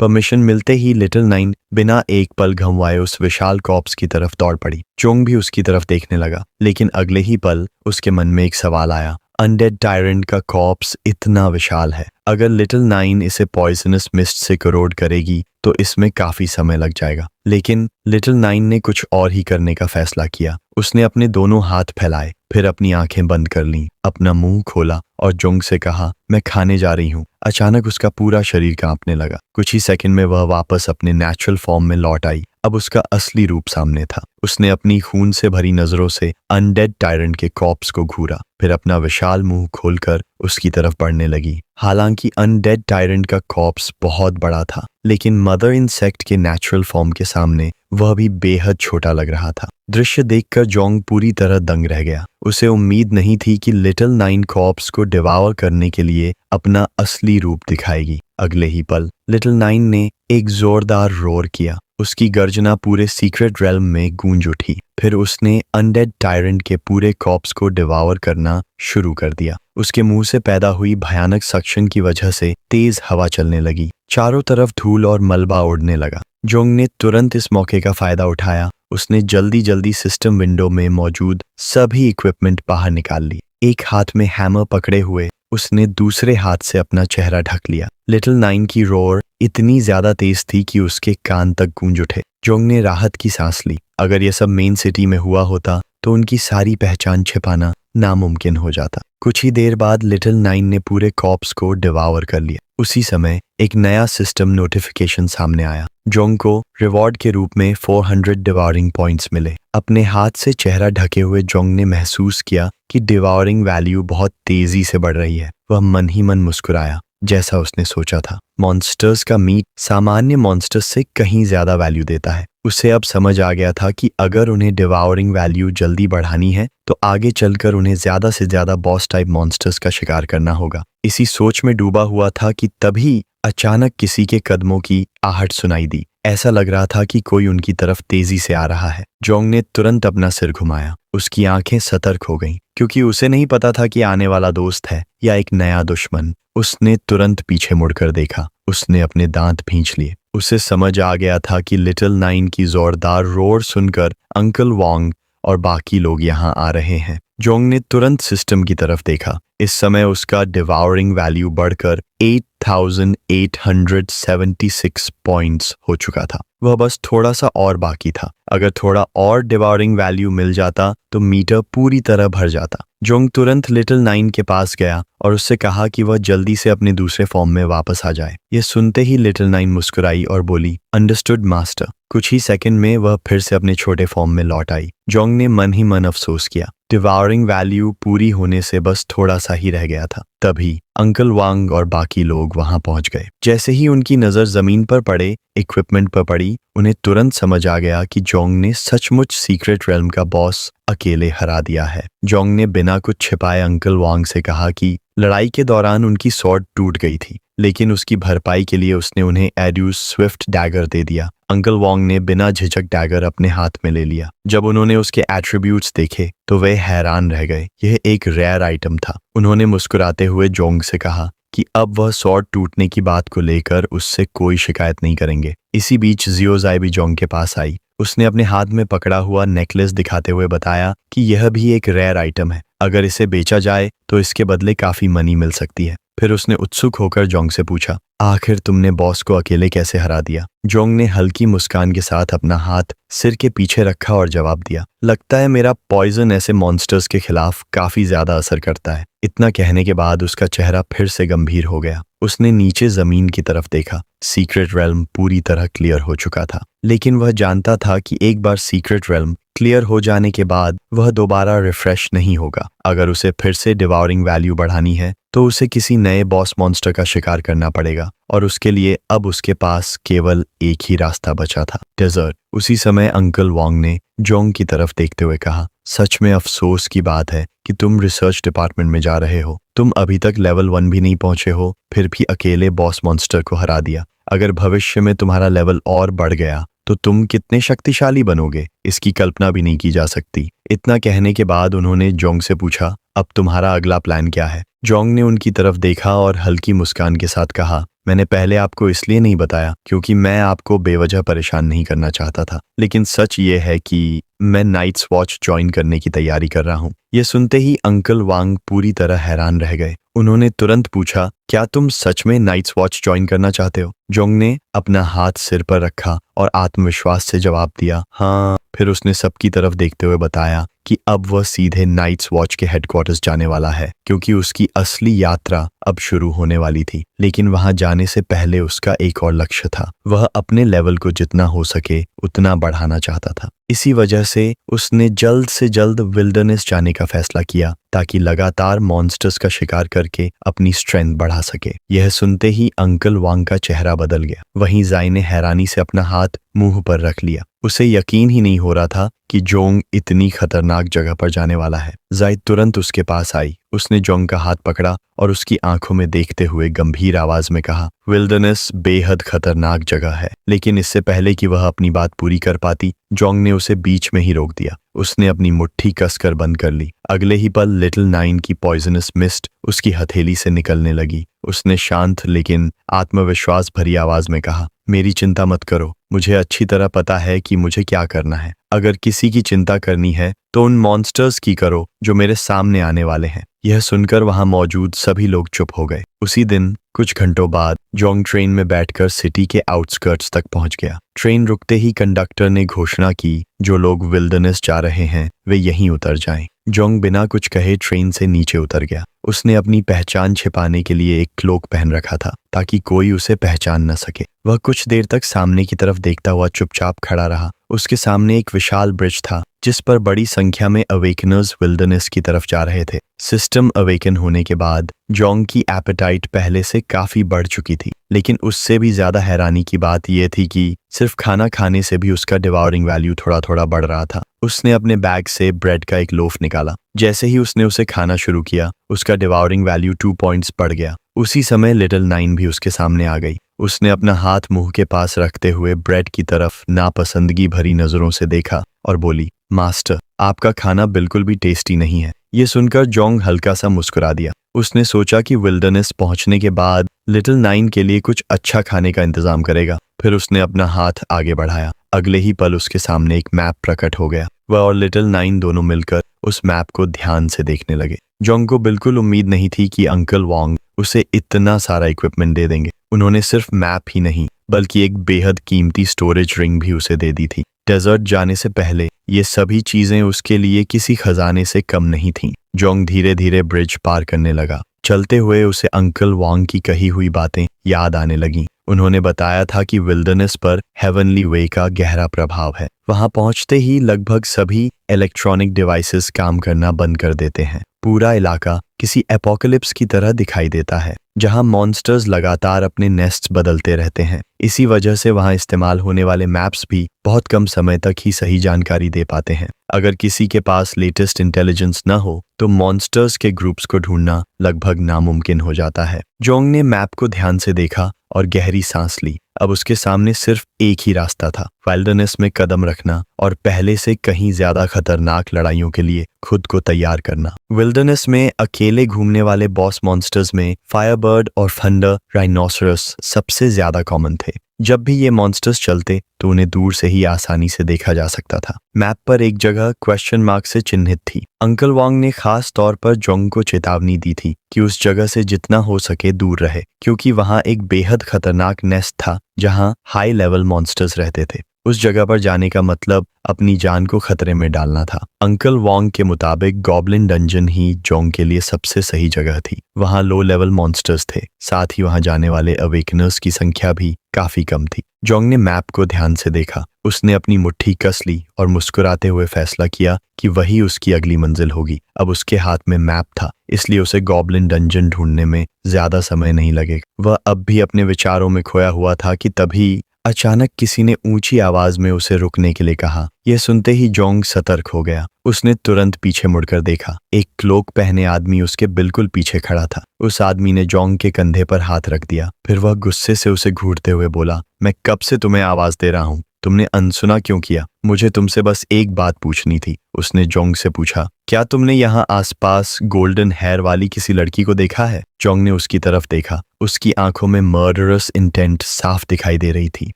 परमिशन मिलते ही लिटिल नाइन बिना एक पल घुमाए उस विशाल कॉर्प्स की तरफ दौड़ पड़ी। जोंग भी उसकी तरफ देखने लगा, लेकिन अगले ही पल उसके मन में एक सवाल आया। अनडेड टायरेंट का कॉर्प्स इतना विशाल है, अगर लिटिल नाइन इसे पॉइजनस मिस्ट से करोड करेगी तो इसमें काफी समय लग जाएगा। लेकिन लिटिल नाइन ने कुछ और ही करने का फैसला किया। उसने अपने दोनों हाथ फैलाए, फिर अपनी आंखें बंद कर लीं, अपना मुंह खोला और जोंग से कहा, मैं खाने जा रही हूँ। अचानक उसका पूरा शरीर कांपने लगा। कुछ ही सेकंड में वह वापस अपने नेचुरल फॉर्म में लौट आई। अब उसका असली रूप सामने था। उसने अपनी खून से भरी नजरों से अनडेड टायरेंट के कॉर्प्स को घूरा, फिर अपना विशाल मुंह खोलकर उसकी तरफ बढ़ने लगी। हालांकि अनडेड टायरेंट का कॉर्प्स बहुत बड़ा था, लेकिन मदर इंसेक्ट के नेचुरल फॉर्म के सामने वह भी बेहद छोटा लग रहा था। दृश्य देखकर जोंग पूरी तरह दंग रह गया। उसे उम्मीद नहीं थी कि लिटिल नाइन कॉर्प्स को डिवावर करने के लिए अपना असली रूप दिखाएगी। अगले ही पल लिटिल नाइन ने एक जोरदार रोर किया। उसकी गर्जना पूरे सीक्रेट रेल्म में गूंज उठी। फिर उसने अनडेड टायरेंट के पूरे कॉर्प्स को डिवावर करना शुरू कर दिया। उसके मुंह से पैदा हुई भयानक सक्शन की वजह से तेज हवा चलने लगी। चारों तरफ धूल और मलबा उड़ने लगा। जोंग ने तुरंत इस मौके का फायदा उठाया। उसने जल्दी जल्दी सिस्टम विंडो में मौजूद सभी इक्विपमेंट बाहर निकाल ली। एक हाथ में हैमर पकड़े हुए उसने दूसरे हाथ से अपना चेहरा ढक लिया। लिटिल नाइन की रोर इतनी ज्यादा तेज थी कि उसके कान तक गूंज उठे। जोंग ने राहत की सांस ली। अगर यह सब मेन सिटी में हुआ होता तो उनकी सारी पहचान छिपाना नामुमकिन हो जाता। कुछ ही देर बाद लिटिल नाइन ने पूरे कॉर्प्स को डिवावर कर लिया। उसी समय एक नया सिस्टम नोटिफिकेशन सामने आया। जोंग को रिवॉर्ड के रूप में 400 डिवावरिंग पॉइंट्स मिले। अपने हाथ से चेहरा ढके हुए जोंग ने महसूस किया कि डिवावरिंग वैल्यू बहुत तेजी से बढ़ रही है। वह मन ही मन मुस्कुराया, जैसा उसने सोचा था। मॉन्स्टर्स का मीट सामान्य मॉन्स्टर्स से कहीं ज्यादा वैल्यू देता है। उसे अब समझ आ गया था कि अगर उन्हें डिवावरिंग वैल्यू जल्दी बढ़ानी है तो आगे चलकर उन्हें ज्यादा से ज्यादा बॉस टाइप मॉन्स्टर्स का शिकार करना होगा। इसी सोच में डूबा हुआ था कि तभी अचानक किसी के कदमों की आहट सुनाई दी। ऐसा लग रहा था कि कोई उनकी तरफ तेजी से आ रहा है। जोंग ने तुरंत अपना सिर घुमाया। उसकी आंखें सतर्क हो गईं, क्योंकि उसे नहीं पता था कि आने वाला दोस्त है या एक नया दुश्मन। उसने तुरंत पीछे मुड़कर देखा। उसने अपने दांत भींच लिए। उसे समझ आ गया था कि लिटिल नाइन की जोरदार रोर सुनकर अंकल वोंग और बाकी लोग यहाँ आ रहे हैं। जोंग ने तुरंत सिस्टम की तरफ देखा। इस समय उसका डिवावरिंग वैल्यू बढ़कर 8876 पॉइंट्स हो चुका था। वह बस थोड़ा सा और बाकी था। अगर थोड़ा और डिवावरिंग वैल्यू मिल जाता तो मीटर पूरी तरह भर जाता। जोंग तुरंत लिटिल नाइन के पास गया और उससे कहा कि वह जल्दी से अपने दूसरे फॉर्म में वापस आ जाए। यह सुनते ही लिटिल नाइन मुस्कुराई और बोली, अंडरस्टूड मास्टर। कुछ ही सेकंड में वह फिर से अपने छोटे फॉर्म में लौट आई। जोंग ने मन ही मन अफसोस किया। डिवाउरिंग वैल्यू पूरी होने से बस थोड़ा सा ही रह गया था। तभी अंकल वांग और बाकी लोग वहां पहुंच गए। जैसे ही उनकी नजर जमीन पर पड़े, इक्विपमेंट पर पड़ी, उन्हें तुरंत समझ आ गया कि जोंग ने सचमुच सीक्रेट रेल्म का बॉस अकेले हरा दिया है। जोंग ने बिना कुछ छिपाए अंकल वांग से कहा कि लड़ाई के दौरान उनकी स्वॉर्ड टूट गई थी, लेकिन उसकी भरपाई के लिए उसने उन्हें एड्यूस स्विफ्ट डैगर दे दिया। अंकल वांग ने बिना झिझक डैगर अपने हाथ में ले लिया। जब उन्होंने उसके एट्रीब्यूट्स देखे तो वे हैरान रह गए। यह एक रेयर आइटम था। उन्होंने मुस्कुराते हुए जोंग से कहा कि अब वह स्वॉर्ड टूटने की बात को लेकर उससे कोई शिकायत नहीं करेंगे। इसी बीच जियोजाई भी जोंग के पास आई। उसने अपने हाथ में पकड़ा हुआ नेकलेस दिखाते हुए बताया कि यह भी एक रेयर आइटम है। अगर इसे बेचा जाए तो इसके बदले काफी मनी मिल सकती है। फिर उसने उत्सुक होकर जोंग से पूछा, आखिर तुमने बॉस को अकेले कैसे हरा दिया? जोंग ने हल्की मुस्कान के साथ अपना हाथ सिर के पीछे रखा और जवाब दिया, लगता है मेरा पॉइजन ऐसे मॉन्स्टर्स के खिलाफ काफी ज्यादा असर करता है। इतना कहने के बाद उसका चेहरा फिर से गंभीर हो गया। उसने नीचे जमीन की तरफ देखा। सीक्रेट रेल्म पूरी तरह क्लियर हो चुका था, लेकिन वह जानता था कि एक बार सीक्रेट रेल्म क्लियर हो जाने के बाद वह दोबारा रिफ्रेश नहीं होगा। अगर उसे फिर से डिवाउरिंग वैल्यू बढ़ानी है तो उसे किसी नए बॉस मॉन्स्टर का शिकार करना पड़ेगा, और उसके लिए अब उसके पास केवल एक ही रास्ता बचा था, डेजर्ट। उसी समय अंकल वांग ने जोंग की तरफ देखते हुए कहा, सच में अफसोस की बात है कि तुम रिसर्च डिपार्टमेंट में जा रहे हो। तुम अभी तक लेवल 1 भी नहीं पहुंचे हो, फिर भी अकेले बॉस मॉन्स्टर को हरा दिया। अगर भविष्य में तुम्हारा लेवल और बढ़ गया तो तुम कितने शक्तिशाली बनोगे, इसकी कल्पना भी नहीं की जा सकती। इतना कहने के बाद उन्होंने जोंग से पूछा, अब तुम्हारा अगला प्लान क्या है? जोंग ने उनकी तरफ देखा और हल्की मुस्कान के साथ कहा, मैंने पहले आपको इसलिए नहीं बताया क्योंकि मैं आपको बेवजह परेशान नहीं करना चाहता था, लेकिन सच ये है कि मैं नाइट्स वॉच ज्वाइन करने की तैयारी कर रहा हूँ। यह सुनते ही अंकल वांग पूरी तरह हैरान रह गए। उन्होंने तुरंत पूछा, क्या तुम सच में नाइट्स वॉच ज्वाइन करना चाहते हो? जोंग ने अपना हाथ सिर पर रखा और आत्मविश्वास से जवाब दिया, हाँ। फिर उसने सबकी तरफ देखते हुए बताया कि अब वह सीधे नाइट्स वॉच के हेडक्वार्टर्स जाने वाला है, क्योंकि उसकी असली यात्रा अब शुरू होने वाली थी। लेकिन वहां जाने से पहले उसका एक और लक्ष्य था। वह अपने लेवल को जितना हो सके उतना बढ़ाना चाहता था। इसी वजह से उसने जल्द से जल्द विल्डरनेस जाने का फैसला किया, ताकि लगातार मॉन्स्टर्स का शिकार करके अपनी स्ट्रेंथ बढ़ा सके। यह सुनते ही अंकल वांग का चेहरा बदल गया। वहीं जाई ने हैरानी से अपना हाथ मुंह पर रख लिया। उसे यकीन ही नहीं हो रहा था कि जोंग इतनी खतरनाक जगह पर जाने वाला है। जाई तुरंत उसके पास आई। उसने जोंग का हाथ पकड़ा और उसकी आंखों में देखते हुए गंभीर आवाज में कहा, विल्डरनेस बेहद खतरनाक जगह है। लेकिन इससे पहले कि वह अपनी बात पूरी कर पाती, जोंग ने उसे बीच में ही रोक दिया। उसने अपनी मुट्ठी कसकर बंद कर ली। अगले ही पल लिटिल नाइन की पॉइजनस मिस्ट उसकी हथेली से निकलने लगी। उसने शांत लेकिन आत्मविश्वास भरी आवाज में कहा, मेरी चिंता मत करो, मुझे अच्छी तरह पता है कि मुझे क्या करना है। अगर किसी की चिंता करनी है तो उन मॉन्स्टर्स की करो जो मेरे सामने आने वाले हैं। यह सुनकर वहां मौजूद सभी लोग चुप हो गए। उसी दिन कुछ घंटों बाद जोंग ट्रेन में बैठकर सिटी के आउटस्कर्ट्स तक पहुंच गया। ट्रेन रुकते ही कंडक्टर ने घोषणा की, जो लोग विल्डरनेस जा रहे हैं वे यहीं उतर जाएं। जोंग बिना कुछ कहे ट्रेन से नीचे उतर गया। उसने अपनी पहचान छिपाने के लिए एक क्लोक पहन रखा था, ताकि कोई उसे पहचान न सके। वह कुछ देर तक सामने की तरफ देखता हुआ चुपचाप खड़ा रहा। उसके सामने एक विशाल ब्रिज था, जिस पर बड़ी संख्या में अवेकनर्स विल्डरनेस की तरफ जा रहे थे। सिस्टम अवेकन होने के बाद जोंग की एपेटाइट पहले से काफी बढ़ चुकी थी, लेकिन उससे भी ज्यादा हैरानी की बात यह थी कि सिर्फ खाना खाने से भी उसका डिवाउरिंग वैल्यू थोड़ा थोड़ा बढ़ रहा था। उसने अपने बैग से ब्रेड का एक लोफ निकाला। जैसे ही उसने उसे खाना शुरू किया, उसका डिवाउरिंग वैल्यू 2 पॉइंट्स बढ़ गया। उसी समय लिटिल नाइन भी उसके सामने आ गई। उसने अपना हाथ मुंह के पास रखते हुए ब्रेड की तरफ नापसंदगी भरी नजरों से देखा और बोली, मास्टर, आपका खाना बिल्कुल भी टेस्टी नहीं है। ये सुनकर जोंग हल्का सा मुस्कुरा दिया। उसने सोचा कि विल्डरनेस पहुंचने के बाद लिटिल नाइन के लिए कुछ अच्छा खाने का इंतजाम करेगा। फिर उसने अपना हाथ आगे बढ़ाया। अगले ही पल उसके सामने एक मैप प्रकट हो गया। वह और लिटिल नाइन दोनों मिलकर उस मैप को ध्यान से देखने लगे। जोंग को बिल्कुल उम्मीद नहीं थी कि अंकल वांग उसे इतना सारा इक्विपमेंट दे देंगे। उन्होंने सिर्फ मैप ही नहीं बल्कि एक बेहद कीमती स्टोरेज रिंग भी उसे दे दी थी। डेजर्ट जाने से पहले ये सभी चीजें उसके लिए किसी खजाने से कम नहीं थीं। जोंग धीरे धीरे ब्रिज पार करने लगा। चलते हुए उसे अंकल वांग की कही हुई बातें याद आने लगीं। उन्होंने बताया था कि विल्डरनेस पर हेवनली वे का गहरा प्रभाव है। वहां पहुंचते ही लगभग सभी इलेक्ट्रॉनिक डिवाइसेस काम करना बंद कर देते हैं। पूरा इलाका किसी एपोकलिप्स की तरह दिखाई देता है, जहां मॉन्स्टर्स लगातार अपने नेस्ट्स बदलते रहते हैं। इसी वजह से वहां इस्तेमाल होने वाले मैप्स भी बहुत कम समय तक ही सही जानकारी दे पाते हैं। अगर किसी के पास लेटेस्ट इंटेलिजेंस न हो तो मॉन्स्टर्स के ग्रुप्स को ढूंढना लगभग नामुमकिन हो जाता है। जोंग ने मैप को ध्यान से देखा और गहरी सांस ली। अब उसके सामने सिर्फ एक ही रास्ता था, वाइल्डरनेस में कदम रखना और पहले से कहीं ज्यादा खतरनाक लड़ाइयों के लिए खुद को तैयार करना। विल्डरनेस में अकेले घूमने वाले बॉस मॉन्स्टर्स में फायरबर्ड और थंडर राइनोसरस सबसे ज्यादा कॉमन थे। जब भी ये मॉन्स्टर्स चलते तो उन्हें दूर से ही आसानी से देखा जा सकता था। मैप पर एक जगह क्वेश्चन मार्क से चिन्हित थी। अंकल वांग ने खास तौर पर जोंग को चेतावनी दी थी कि उस जगह से जितना हो सके दूर रहे, क्योंकि वहां एक बेहद खतरनाक नेस्ट था जहां हाई लेवल मॉन्स्टर्स रहते थे। उस जगह पर जाने का मतलब अपनी जान को खतरे में डालना था। अंकल वांग के मुताबिक गॉब्लिन डंजन ही जोंग के लिए सबसे सही जगह थी। वहां लो लेवल मॉन्स्टर्स थे, साथ ही वहां जाने वाले अवेकनर्स की संख्या भी काफी कम थी। जोंग ने मैप को ध्यान से देखा। उसने अपनी मुट्ठी कस ली और मुस्कुराते हुए फैसला किया कि वही उसकी अगली मंजिल होगी। अब उसके हाथ में मैप था, इसलिए उसे गॉब्लिन डंजन ढूंढने में ज्यादा समय नहीं लगेगा। वह अब भी अपने विचारों में खोया हुआ था कि तभी अचानक किसी ने ऊंची आवाज में उसे रुकने के लिए कहा। यह सुनते ही जोंग सतर्क हो गया। उसने तुरंत पीछे मुड़कर देखा। एक क्लोक पहने आदमी उसके बिल्कुल पीछे खड़ा था। उस आदमी ने जोंग के कंधे पर हाथ रख दिया। फिर वह गुस्से से उसे घूरते हुए बोला, मैं कब से तुम्हें आवाज दे रहा हूं, तुमने अनसुना क्यों किया? मुझे तुमसे बस एक बात पूछनी थी। उसने जोंग से पूछा, क्या तुमने यहाँ आसपास गोल्डन हेयर वाली किसी लड़की को देखा है? जोंग ने उसकी तरफ देखा। उसकी आंखों में मर्डरस इंटेंट साफ दिखाई दे रही थी।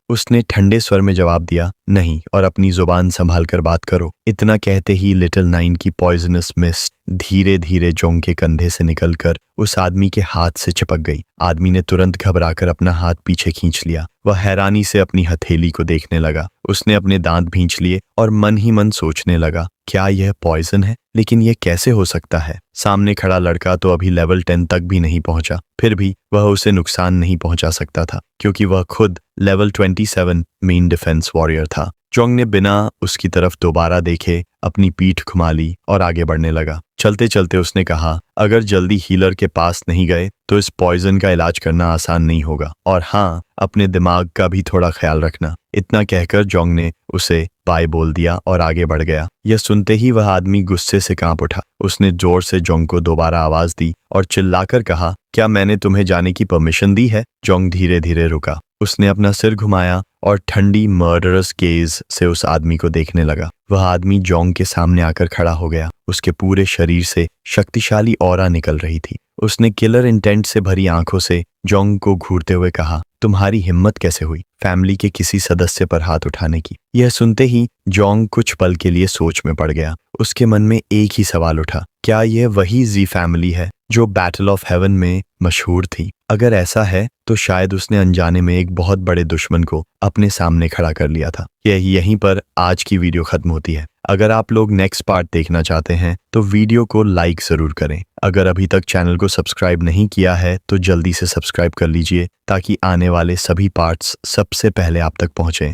उसने ठंडे स्वर में जवाब दिया, नहीं, और अपनी जुबान संभाल कर बात करो। इतना कहते ही लिटिल नाइन की पॉइजनस मिस्ट धीरे धीरे जोंग के कंधे से निकलकर उस आदमी के हाथ से चिपक गई। आदमी ने तुरंत घबराकर अपना हाथ पीछे खींच लिया। वह हैरानी से अपनी हथेली को देखने लगा। उसने अपने दांत भींच लिए और मन ही मन सोचने लगा, क्या यह पॉइजन है? लेकिन यह कैसे हो सकता है? सामने खड़ा लड़का तो अभी लेवल 10 तक भी नहीं पहुंचा, फिर भी वह उसे नुकसान नहीं पहुंचा सकता था, क्योंकि वह खुद लेवल 27 मेन डिफेंस वॉरियर था। जोंग ने बिना उसकी तरफ दोबारा देखे अपनी पीठ घुमा ली और आगे बढ़ने लगा। चलते चलते उसने कहा, अगर जल्दी हीलर के पास नहीं गए तो इस पॉइजन का इलाज करना आसान नहीं होगा, और हाँ, अपने दिमाग का भी थोड़ा ख्याल रखना। इतना कहकर जोंग ने उसे बाय बोल दिया और आगे बढ़ गया। यह सुनते ही वह आदमी गुस्से से कांप उठा। उसने जोर से जोंग को दोबारा आवाज दी और चिल्लाकर कहा, क्या मैंने तुम्हें जाने की परमिशन दी है? जोंग धीरे धीरे रुका। उसने अपना सिर घुमाया और ठंडी मर्डरस गेज से उस आदमी को देखने लगा। वह आदमी जोंग के सामने आकर खड़ा हो गया। उसके पूरे शरीर से शक्तिशाली ऑरा निकल रही थी। उसने किलर इंटेंट से भरी आंखों से जोंग को घूरते हुए कहा, तुम्हारी हिम्मत कैसे हुई फैमिली के किसी सदस्य पर हाथ उठाने की? यह सुनते ही जोंग कुछ पल के लिए सोच में पड़ गया। उसके मन में एक ही सवाल उठा, क्या यह वही जी फैमिली है जो बैटल ऑफ हेवन में मशहूर थी? अगर ऐसा है तो शायद उसने अनजाने में एक बहुत बड़े दुश्मन को अपने सामने खड़ा कर लिया था। यहीं पर आज की वीडियो खत्म होती है। अगर आप लोग नेक्स्ट पार्ट देखना चाहते हैं तो वीडियो को लाइक जरूर करें। अगर अभी तक चैनल को सब्सक्राइब नहीं किया है तो जल्दी से सब्सक्राइब कर लीजिए, ताकि आने वाले सभी पार्ट्स सबसे पहले आप तक पहुंचें।